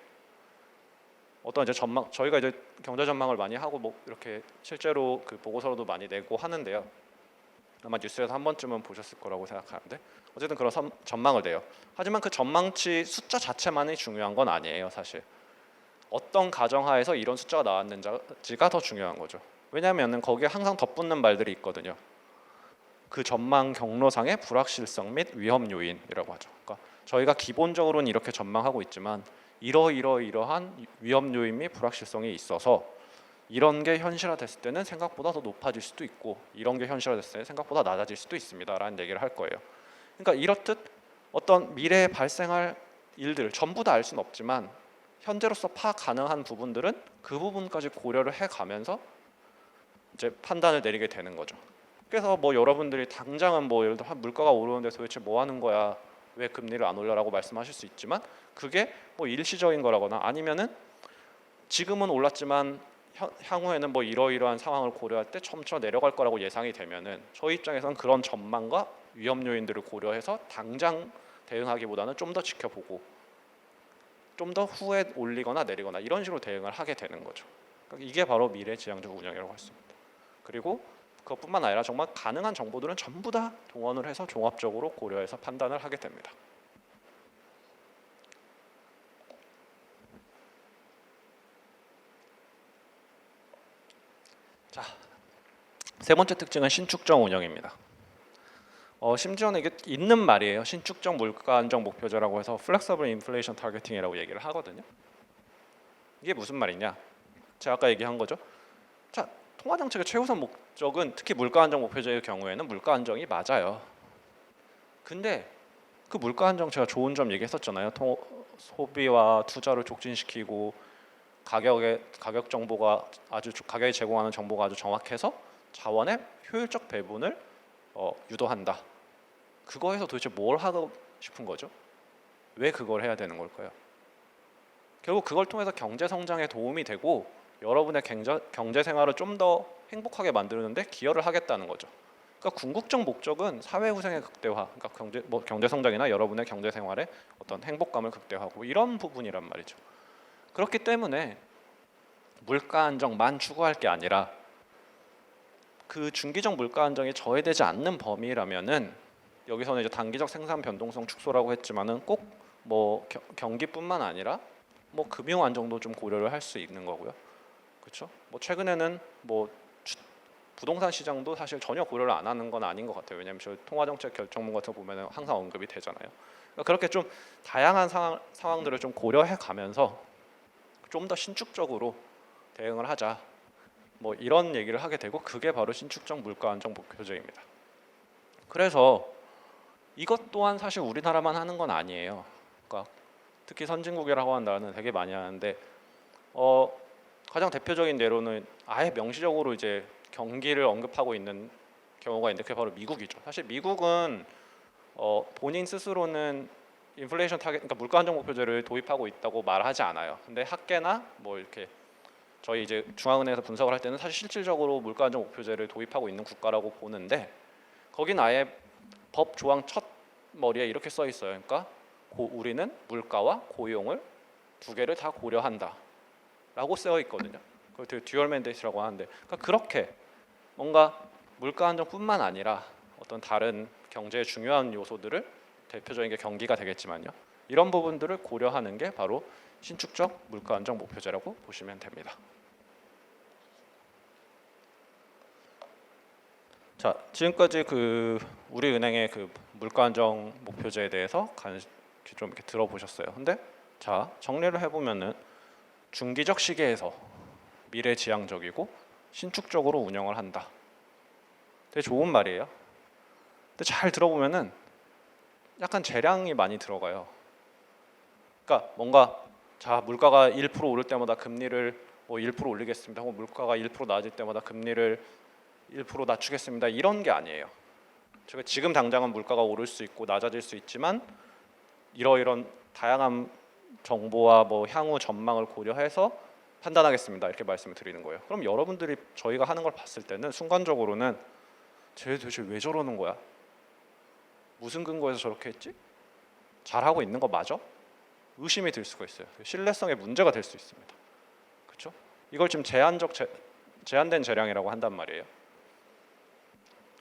어떤 이제 전망, 저희가 이제 경제 전망을 많이 하고 뭐 이렇게 실제로 그 보고서로도 많이 내고 하는데요. 아마 뉴스에서 한 번쯤은 보셨을 거라고 생각하는데 어쨌든 그런 전망을 내요. 하지만 그 전망치 숫자 자체만이 중요한 건 아니에요. 사실 어떤 가정하에서 이런 숫자가 나왔는지가 더 중요한 거죠. 왜냐하면 거기에 항상 덧붙는 말들이 있거든요. 그 전망 경로상의 불확실성 및 위험 요인이라고 하죠. 그러니까 저희가 기본적으로는 이렇게 전망하고 있지만 이러한 위험 요인 및 불확실성이 있어서 이런 게 현실화됐을 때는 생각보다 더 높아질 수도 있고 이런 게 현실화됐을 때 생각보다 낮아질 수도 있습니다라는 얘기를 할 거예요. 그러니까 이렇듯 어떤 미래에 발생할 일들 전부 다 알 수는 없지만 현재로서 파악 가능한 부분들은 그 부분까지 고려를 해가면서 이제 판단을 내리게 되는 거죠. 그래서 뭐 여러분들이 당장은 뭐 예를 들어 물가가 오르는데 도대체 뭐 하는 거야, 왜 금리를 안 올려라고 말씀하실 수 있지만 그게 뭐 일시적인 거라거나 아니면은 지금은 올랐지만 향후에는 뭐 이러이러한 상황을 고려할 때 점차 내려갈 거라고 예상이 되면은 저희 입장에서는 그런 전망과 위험 요인들을 고려해서 당장 대응하기보다는 좀 더 지켜보고 좀 더 후에 올리거나 내리거나 이런 식으로 대응을 하게 되는 거죠. 그러니까 이게 바로 미래지향적 운영이라고 할 수 있습니다. 그리고 그것뿐만 아니라 정말 가능한 정보들은 전부 다 동원을 해서 종합적으로 고려해서 판단을 하게 됩니다. 자, 세 번째 특징은 신축적 운영입니다. 심지어는 이게 있는 말이에요. 신축적 물가 안정 목표제라고 해서 Flexible Inflation Targeting이라고 얘기를 하거든요. 이게 무슨 말이냐? 제가 아까 얘기한 거죠. 자, 통화 정책의 최우선 목적은 특히 물가 안정 목표제의 경우에는 물가 안정이 맞아요. 근데 그 물가 안정 제가 좋은 점 얘기했었잖아요. 소비와 투자를 촉진시키고 가격 정보가 가격이 제공하는 정보가 아주 정확해서 자원의 효율적 배분을 유도한다. 그거에서 도대체 뭘 하고 싶은 거죠? 왜 그걸 해야 되는 걸까요? 결국 그걸 통해서 경제 성장에 도움이 되고 여러분의 경제 생활을 좀 더 행복하게 만드는데 기여를 하겠다는 거죠. 그러니까 궁극적 목적은 사회 후생의 극대화, 그러니까 경제 성장이나 여러분의 경제 생활의 어떤 행복감을 극대화하고 이런 부분이란 말이죠. 그렇기 때문에 물가 안정만 추구할 게 아니라 그 중기적 물가 안정이 저해되지 않는 범위라면은 여기서는 이제 단기적 생산 변동성 축소라고 했지만은 꼭 뭐 경기뿐만 아니라 뭐 금융 안정도 좀 고려를 할 수 있는 거고요. 그렇죠? 뭐 최근에는 뭐 부동산 시장도 사실 전혀 고려를 안 하는 건 아닌 것 같아요. 왜냐하면 저 통화정책 결정문 같은 거 보면 항상 언급이 되잖아요. 그러니까 그렇게 좀 다양한 상황들을 좀 고려해 가면서 좀 더 신축적으로 대응을 하자. 뭐 이런 얘기를 하게 되고 그게 바로 신축적 물가 안정 목표제입니다. 그래서 이것 또한 사실 우리나라만 하는 건 아니에요. 그러니까 특히 선진국이라고 하는 나라는 되게 많이 하는데 가장 대표적인 예로는 아예 명시적으로 이제 경기를 언급하고 있는 경우가 있는데 그게 바로 미국이죠. 사실 미국은 본인 스스로는 인플레이션 타겟, 그러니까 물가 안정 목표제를 도입하고 있다고 말하지 않아요. 근데 학계나 뭐 이렇게 저희 이제 중앙은행에서 분석을 할 때는 사실 실질적으로 물가 안정 목표제를 도입하고 있는 국가라고 보는데 거긴 아예 법 조항 첫 머리에 이렇게 써 있어요. 그러니까 우리는 물가와 고용을 두 개를 다 고려한다라고 쓰여 있거든요. 그걸 되게 듀얼 맨데이트라고 하는데 그러니까 그렇게 뭔가 물가 안정뿐만 아니라 어떤 다른 경제의 중요한 요소들을 대표적인 게 경기가 되겠지만요. 이런 부분들을 고려하는 게 바로 신축적 물가 안정 목표제라고 보시면 됩니다. 자, 지금까지 그 우리 은행의 그 물가 안정 목표제에 대해서 좀 이렇게 들어보셨어요. 근데 자, 정리를 해보면은 중기적 시계에서 미래지향적이고 신축적으로 운영을 한다. 되게 좋은 말이에요. 근데 잘 들어보면은 약간 재량이 많이 들어가요. 그러니까 뭔가 자 물가가 1% 오를 때마다 금리를 뭐 1% 올리겠습니다. 혹은 물가가 1% 낮을 때마다 금리를 1% 낮추겠습니다. 이런 게 아니에요. 제가 지금 당장은 물가가 오를 수 있고 낮아질 수 있지만 이런 다양한 정보와 뭐 향후 전망을 고려해서 판단하겠습니다. 이렇게 말씀을 드리는 거예요. 그럼 여러분들이 저희가 하는 걸 봤을 때는 순간적으로는 쟤 도대체 왜 저러는 거야? 무슨 근거에서 저렇게 했지? 잘하고 있는 거 맞아? 의심이 들 수가 있어요. 신뢰성에 문제가 될 수 있습니다. 그렇죠? 이걸 지금 제한된 재량이라고 한단 말이에요.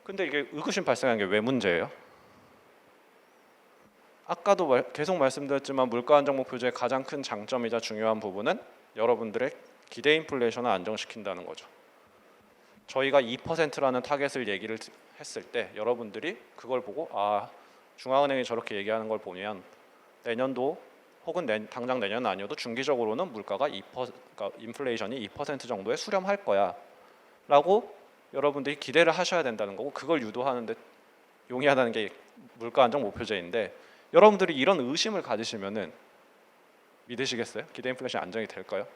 근데 이게 의구심 발생한 게 왜 문제예요? 아까도 계속 말씀드렸지만 물가 안정 목표제의 가장 큰 장점이자 중요한 부분은 여러분들의 기대 인플레이션을 안정시킨다는 거죠. 저희가 2%라는 타겟을 얘기를 했을 때 여러분들이 그걸 보고 아 중앙은행이 저렇게 얘기하는 걸 보면 내년도 혹은 당장 내년은 아니어도 중기적으로는 물가가 2%, 그러니까 인플레이션이 2% 정도에 수렴할 거야라고 여러분들이 기대를 하셔야 된다는 거고 그걸 유도하는데 용이하다는 게 물가 안정 목표제인데 여러분들이 이런 의심을 가지시면은 믿으시겠어요? 기대 인플레이션 안정이 될까요?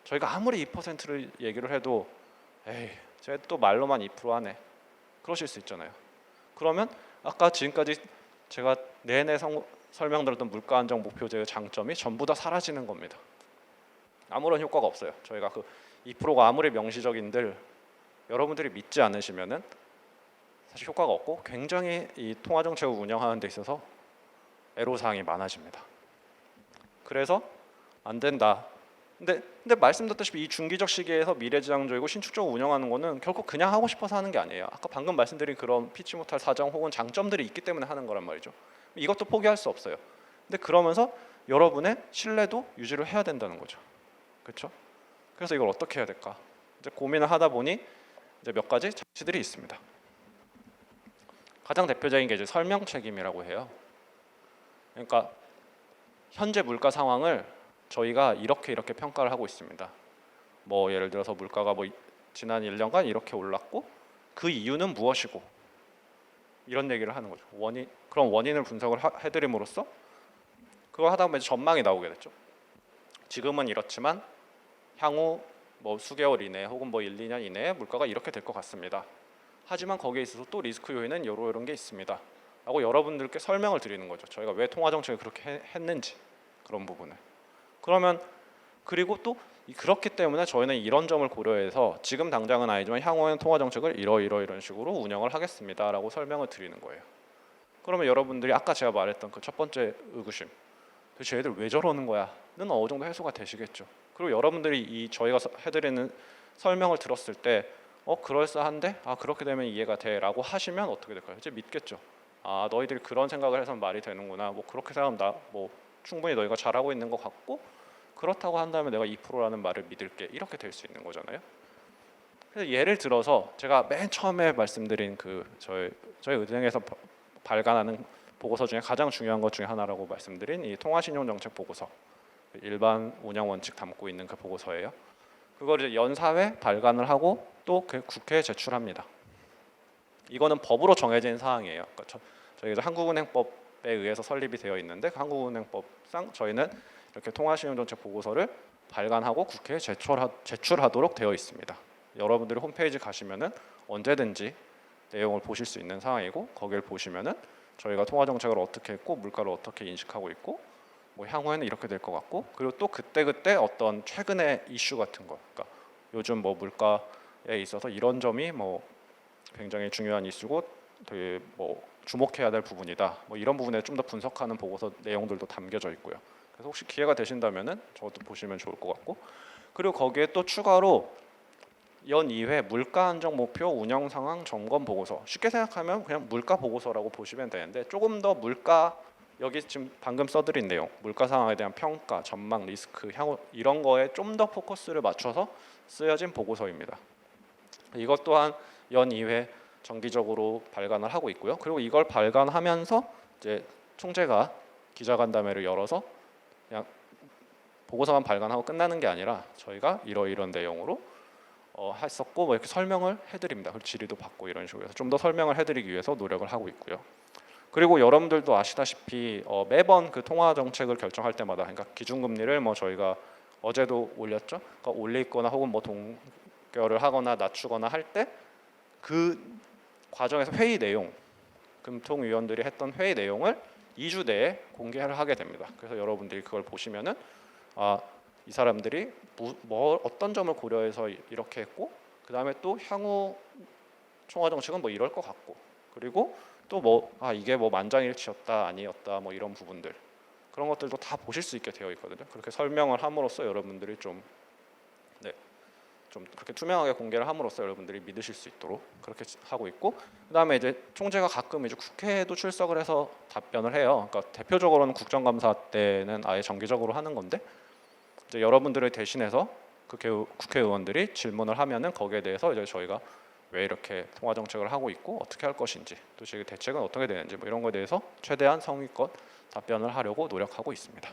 저희가 아무리 2%를 얘기를 해도 에이, 쟤 또 말로만 2% 하네. 그러실 수 있잖아요. 그러면 아까 지금까지 제가 내내 설명드렸던 물가 안정 목표제의 장점이 전부 다 사라지는 겁니다. 아무런 효과가 없어요. 저희가 그 2%가 아무리 명시적인들 여러분들이 믿지 않으시면은 사실 효과가 없고 굉장히 이 통화 정책을 운영하는 데 있어서 애로사항이 많아집니다. 그래서 안 된다. 근데 말씀드렸다시피 이 중기적 시기에서 미래지향적이고 신축적으로 운영하는 거는 결국 그냥 하고 싶어서 하는 게 아니에요. 아까 방금 말씀드린 그런 피치 못할 사정 혹은 장점들이 있기 때문에 하는 거란 말이죠. 이것도 포기할 수 없어요. 근데 그러면서 여러분의 신뢰도 유지를 해야 된다는 거죠. 그렇죠? 그래서 이걸 어떻게 해야 될까? 이제 고민을 하다 보니 이제 몇 가지 장치들이 있습니다. 가장 대표적인 게 이제 설명 책임이라고 해요. 그러니까 현재 물가 상황을 저희가 이렇게 평가를 하고 있습니다. 뭐 예를 들어서 물가가 뭐 지난 1년간 이렇게 올랐고 그 이유는 무엇이고 이런 얘기를 하는 거죠. 그런 원인을 분석을 해드림으로써 그걸 하다 보면 전망이 나오게 됐죠. 지금은 이렇지만 향후 뭐 수개월 이내 혹은 뭐 1, 2년 이내에 물가가 이렇게 될 것 같습니다. 하지만 거기에 있어서 또 리스크 요인은 이런 게 있습니다. 라고 여러분들께 설명을 드리는 거죠. 저희가 왜 통화 정책을 그렇게 했는지 그런 부분을. 그러면 그리고 또 그렇기 때문에 저희는 이런 점을 고려해서 지금 당장은 아니지만 향후에는 통화 정책을 이런 식으로 운영을 하겠습니다라고 설명을 드리는 거예요. 그러면 여러분들이 아까 제가 말했던 그 첫 번째 의구심, 도대체 얘들 왜 저러는 거야는 어느 정도 해소가 되시겠죠. 그리고 여러분들이 이 저희가 해드리는 설명을 들었을 때 그럴싸한데 그렇게 되면 이해가 돼라고 하시면 어떻게 될까요? 이제 믿겠죠. 너희들이 그런 생각을 해서 말이 되는구나. 뭐 그렇게 생각하면 뭐 충분히 너희가 잘하고 있는 것 같고 그렇다고 한다면 내가 2%라는 말을 믿을게. 이렇게 될 수 있는 거잖아요. 그래서 예를 들어서 제가 맨 처음에 말씀드린 저희 은행에서 발간하는 보고서 중에 가장 중요한 것 중에 하나라고 말씀드린 이 통화신용정책 보고서, 일반 운영 원칙 담고 있는 그 보고서예요. 그걸 이제 연사회 발간을 하고 또 그 국회에 제출합니다. 이거는 법으로 정해진 사항이에요. 그러니까 저희가 한국은행법에 의해서 설립이 되어 있는데 그 한국은행법상 저희는 이렇게 통화신용정책 보고서를 발간하고 국회에 제출하도록 되어 있습니다. 여러분들이 홈페이지 가시면은 언제든지 내용을 보실 수 있는 상황이고, 거기를 보시면은 저희가 통화정책을 어떻게 했고 물가를 어떻게 인식하고 있고 뭐 향후에는 이렇게 될 것 같고, 그리고 또 그때 어떤 최근의 이슈 같은 거, 그러니까 요즘 뭐 물가에 있어서 이런 점이 뭐 굉장히 중요한 이슈고 되게 뭐 주목해야 될 부분이다, 뭐 이런 부분에 좀 더 분석하는 보고서 내용들도 담겨져 있고요. 그래서 혹시 기회가 되신다면은 저것도 보시면 좋을 것 같고, 그리고 거기에 또 추가로 연 2회 물가 안정 목표 운영 상황 점검 보고서, 쉽게 생각하면 그냥 물가 보고서라고 보시면 되는데, 조금 더 물가, 여기 지금 방금 써드린 내용, 물가 상황에 대한 평가, 전망, 리스크, 향후 이런 거에 좀 더 포커스를 맞춰서 쓰여진 보고서입니다. 이것 또한 연 2회 정기적으로 발간을 하고 있고요. 그리고 이걸 발간하면서 이제 총재가 기자간담회를 열어서 그냥 보고서만 발간하고 끝나는 게 아니라 저희가 이런 내용으로 했었고 뭐 이렇게 설명을 해드립니다. 그리고 질의도 받고 이런 식으로 해서 좀 더 설명을 해드리기 위해서 노력을 하고 있고요. 그리고 여러분들도 아시다시피 매번 그 통화 정책을 결정할 때마다, 그러니까 기준금리를 뭐 저희가 어제도 올렸죠. 그러니까 올리거나 혹은 뭐 동결을 하거나 낮추거나 할 때 그 과정에서 회의 내용, 금통위원들이 했던 회의 내용을 2주 내에 공개를 하게 됩니다. 그래서 여러분들이 그걸 보시면은 이 사람들이 어떤 점을 고려해서 이렇게 했고, 그 다음에 또 향후 총화 정책은 뭐 이럴 것 같고, 그리고 또 이게 뭐 만장일치였다 아니었다 뭐 이런 부분들, 그런 것들도 다 보실 수 있게 되어 있거든요. 그렇게 설명을 함으로써 여러분들이 좀 그렇게 투명하게 공개를 함으로써 여러분들이 믿으실 수 있도록 그렇게 하고 있고, 그다음에 이제 총재가 가끔 이제 국회에도 출석을 해서 답변을 해요. 그러니까 대표적으로는 국정감사 때는 아예 정기적으로 하는 건데, 이제 여러분들을 대신해서 국회의원들이 질문을 하면은 거기에 대해서 이제 저희가 왜 이렇게 통화 정책을 하고 있고 어떻게 할 것인지, 또 지금 대책은 어떻게 되는지 뭐 이런 거에 대해서 최대한 성의껏 답변을 하려고 노력하고 있습니다.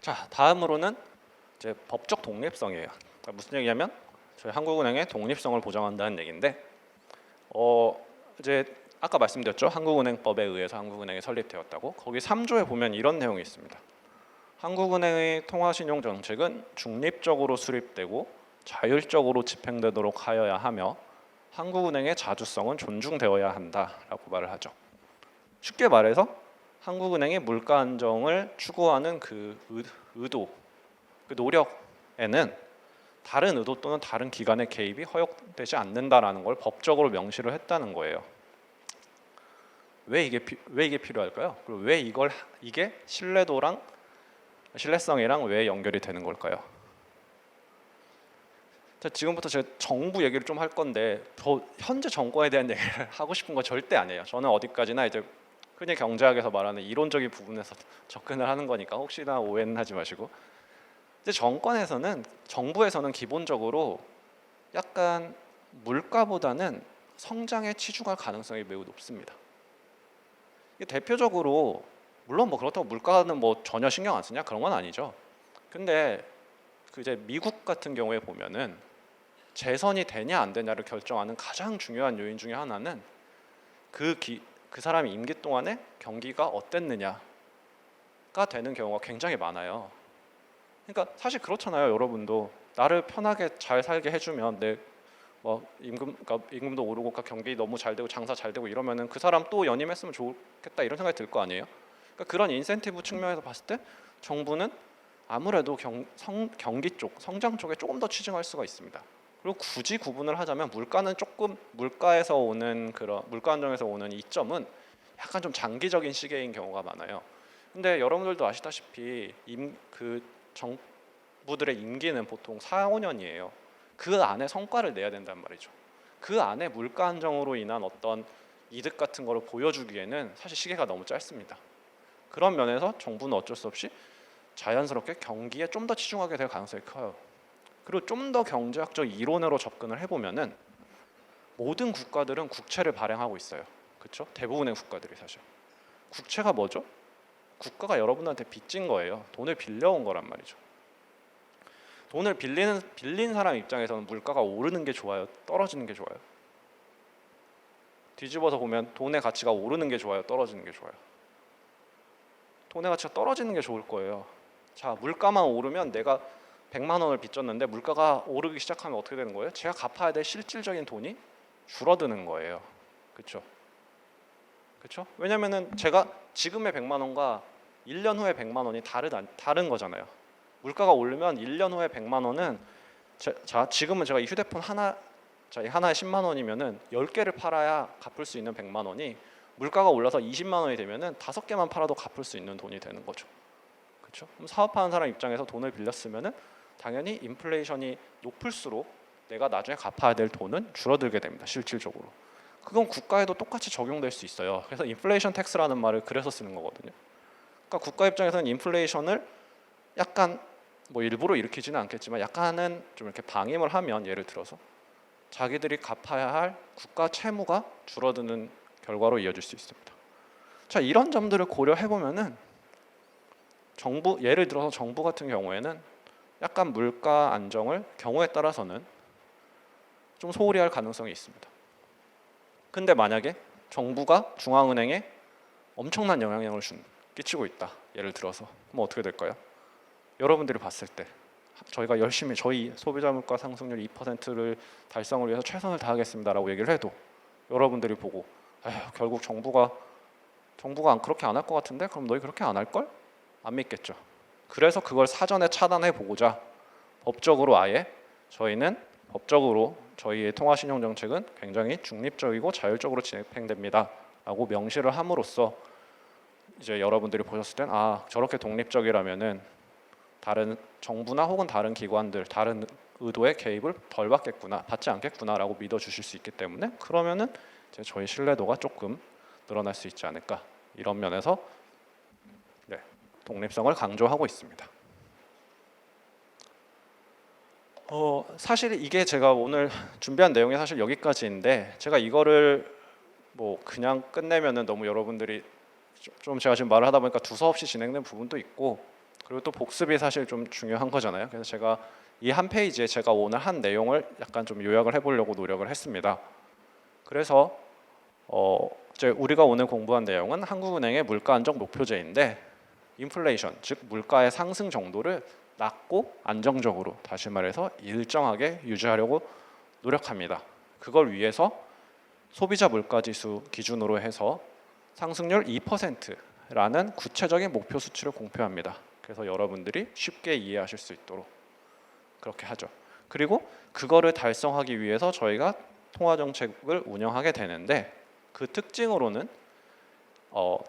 자, 다음으로는 이제 법적 독립성이에요. 그러니까 무슨 얘기냐면 저희 한국은행의 독립성을 보장한다는 얘기인데, 이제 아까 말씀드렸죠. 한국은행법에 의해서 한국은행이 설립되었다고. 거기 3조에 보면 이런 내용이 있습니다. 한국은행의 통화신용 정책은 중립적으로 수립되고 자율적으로 집행되도록 하여야 하며 한국은행의 자주성은 존중되어야 한다라고 말을 하죠. 쉽게 말해서 한국은행이 물가 안정을 추구하는 그 의도, 그 노력에는 다른 의도 또는 다른 기관의 개입이 허용되지 않는다라는 걸 법적으로 명시를 했다는 거예요. 왜 이게 필요할까요? 그리고 왜 이게 신뢰성이랑 왜 연결이 되는 걸까요? 자, 지금부터 제가 정부 얘기를 좀 할 건데 현재 정권에 대한 얘기를 하고 싶은 거 절대 아니에요. 저는 어디까지나 이제 흔히 경제학에서 말하는 이론적인 부분에서 접근을 하는 거니까 혹시나 오해는 하지 마시고, 이제 정부에서는 기본적으로 약간 물가보다는 성장에 치중할 가능성이 매우 높습니다. 대표적으로 물론 뭐 그렇다고 물가는 뭐 전혀 신경 안 쓰냐 그런 건 아니죠. 근데 이제 미국 같은 경우에 보면은 재선이 되냐 안 되냐를 결정하는 가장 중요한 요인 중에 하나는 그 사람의 임기 동안에 경기가 어땠느냐가 되는 경우가 굉장히 많아요. 그러니까 사실 그렇잖아요. 여러분도 나를 편하게 잘 살게 해주면 임금도 오르고 경기 너무 잘 되고 장사 잘 되고 이러면은 그 사람 또 연임했으면 좋겠다 이런 생각이 들 거 아니에요. 그러니까 그런 인센티브 측면에서 봤을 때 정부는 아무래도 경기 쪽, 성장 쪽에 조금 더 치중할 수가 있습니다. 그리고 굳이 구분을 하자면 물가는 조금 물가 안정에서 오는 이점은 약간 좀 장기적인 시계인 경우가 많아요. 근데 여러분들도 아시다시피 정부들의 임기는 보통 4, 5년이에요. 그 안에 성과를 내야 된단 말이죠. 그 안에 물가 안정으로 인한 어떤 이득 같은 거를 보여주기에는 사실 시계가 너무 짧습니다. 그런 면에서 정부는 어쩔 수 없이 자연스럽게 경기에 좀 더 치중하게 될 가능성이 커요. 그리고 좀 더 경제학적 이론으로 접근을 해보면은 모든 국가들은 국채를 발행하고 있어요. 그렇죠? 대부분의 국가들이 사실. 국채가 뭐죠? 국가가 여러분한테 빚진 거예요. 돈을 빌려온 거란 말이죠. 돈을 빌린 사람 입장에서는 물가가 오르는 게 좋아요? 떨어지는 게 좋아요? 뒤집어서 보면 돈의 가치가 오르는 게 좋아요? 떨어지는 게 좋아요? 돈의 가치가 떨어지는 게 좋을 거예요. 자, 물가만 오르면 내가 100만 원을 빚졌는데 물가가 오르기 시작하면 어떻게 되는 거예요? 제가 갚아야 될 실질적인 돈이 줄어드는 거예요. 그렇죠? 그렇죠? 왜냐면은 제가 지금의 100만 원과 1년 후에 100만 원이 다른 거잖아요. 물가가 오르면 1년 후에 100만 원은 지금은 제가 이 휴대폰 이 하나에 10만 원이면은 10개를 팔아야 갚을 수 있는 100만 원이 물가가 올라서 20만 원이 되면은 5개만 팔아도 갚을 수 있는 돈이 되는 거죠. 그렇죠? 그럼 사업하는 사람 입장에서 돈을 빌렸으면은 당연히 인플레이션이 높을수록 내가 나중에 갚아야 될 돈은 줄어들게 됩니다. 실질적으로. 그건 국가에도 똑같이 적용될 수 있어요. 그래서 인플레이션 텍스라는 말을 그래서 쓰는 거거든요. 그러니까 국가 입장에서는 인플레이션을 약간 뭐 일부러 일으키지는 않겠지만 약간은 좀 이렇게 방임을 하면 예를 들어서 자기들이 갚아야 할 국가 채무가 줄어드는 결과로 이어질 수 있습니다. 자, 이런 점들을 고려해 보면은 예를 들어서 정부 같은 경우에는 약간 물가 안정을 경우에 따라서는 좀 소홀히 할 가능성이 있습니다. 근데 만약에 정부가 중앙은행에 엄청난 영향력을 끼치고 있다. 예를 들어서 그럼 어떻게 될까요? 여러분들이 봤을 때 저희가 열심히 저희 소비자 물가 상승률 2%를 달성을 위해서 최선을 다하겠습니다라고 얘기를 해도 여러분들이 보고 결국 정부가 그렇게 안 할 것 같은데 그럼 너희 그렇게 안 할 걸? 안 믿겠죠. 그래서 그걸 사전에 차단해 보고자 법적으로 저희는 법적으로 저희의 통화신용 정책은 굉장히 중립적이고 자율적으로 진행됩니다라고 명시를 함으로써 이제 여러분들이 보셨을 땐 저렇게 독립적이라면은 다른 정부나 혹은 다른 기관들 다른 의도의 개입을 덜 받지 않겠구나라고 믿어주실 수 있기 때문에 그러면은 이제 저희 신뢰도가 조금 늘어날 수 있지 않을까 이런 면에서 독립성을 강조하고 있습니다. 사실 이게 제가 오늘 준비한 내용이 사실 여기까지인데 제가 이거를 뭐 그냥 끝내면은 너무 여러분들이 좀 제가 지금 말을 하다 보니까 두서없이 진행된 부분도 있고 그리고 또 복습이 사실 좀 중요한 거잖아요. 그래서 제가 이 한 페이지에 제가 오늘 한 내용을 약간 좀 요약을 해보려고 노력을 했습니다. 그래서 이제 우리가 오늘 공부한 내용은 한국은행의 물가 안정 목표제인데 인플레이션, 즉 물가의 상승 정도를 낮고 안정적으로 다시 말해서 일정하게 유지하려고 노력합니다. 그걸 위해서 소비자 물가지수 기준으로 해서 상승률 2%라는 구체적인 목표 수치를 공표합니다. 그래서 여러분들이 쉽게 이해하실 수 있도록 그렇게 하죠. 그리고 그거를 달성하기 위해서 저희가 통화정책을 운영하게 되는데 그 특징으로는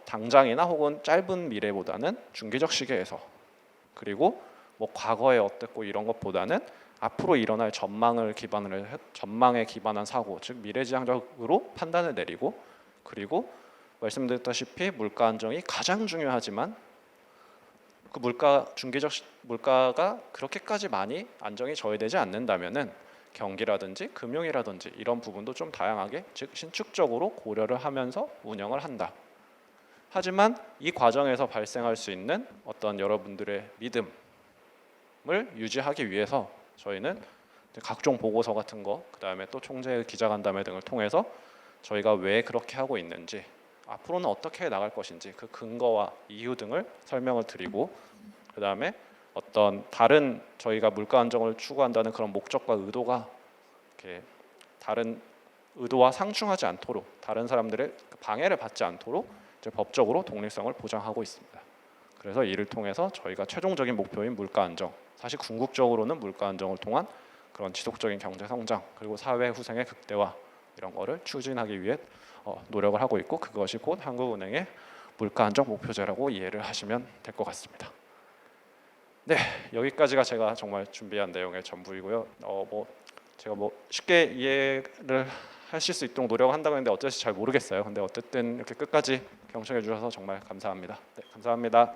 당장이나 혹은 짧은 미래보다는 중기적 시계에서 그리고 뭐 과거에 어땠고 이런 것보다는 앞으로 일어날 전망에 기반한 사고, 즉 미래지향적으로 판단을 내리고 그리고 말씀드렸다시피 물가 안정이 가장 중요하지만 그 중기적 물가가 그렇게까지 많이 안정이 저해되지 않는다면은 경기라든지 금융이라든지 이런 부분도 좀 다양하게 즉 신축적으로 고려를 하면서 운영을 한다. 하지만 이 과정에서 발생할 수 있는 어떤 여러분들의 믿음을 유지하기 위해서 저희는 각종 보고서 같은 거, 그다음에 또 총재의 기자간담회 등을 통해서 저희가 왜 그렇게 하고 있는지, 앞으로는 어떻게 나갈 것인지 그 근거와 이유 등을 설명을 드리고, 그다음에 어떤 다른 저희가 물가 안정을 추구한다는 그런 목적과 의도가 이렇게 다른 의도와 상충하지 않도록 다른 사람들의 방해를 받지 않도록 이제 법적으로 독립성을 보장하고 있습니다. 그래서 이를 통해서 저희가 최종적인 목표인 물가 안정, 사실 궁극적으로는 물가 안정을 통한 그런 지속적인 경제 성장 그리고 사회 후생의 극대화 이런 거를 추진하기 위해 노력을 하고 있고 그것이 곧 한국은행의 물가 안정 목표제라고 이해를 하시면 될 것 같습니다. 네, 여기까지가 제가 정말 준비한 내용의 전부이고요. 제가 쉽게 이해를 하실 수 있도록 노력한다고 했는데 어쩔지 잘 모르겠어요. 근데 어쨌든 이렇게 끝까지 경청해 주셔서 정말 감사합니다. 네, 감사합니다.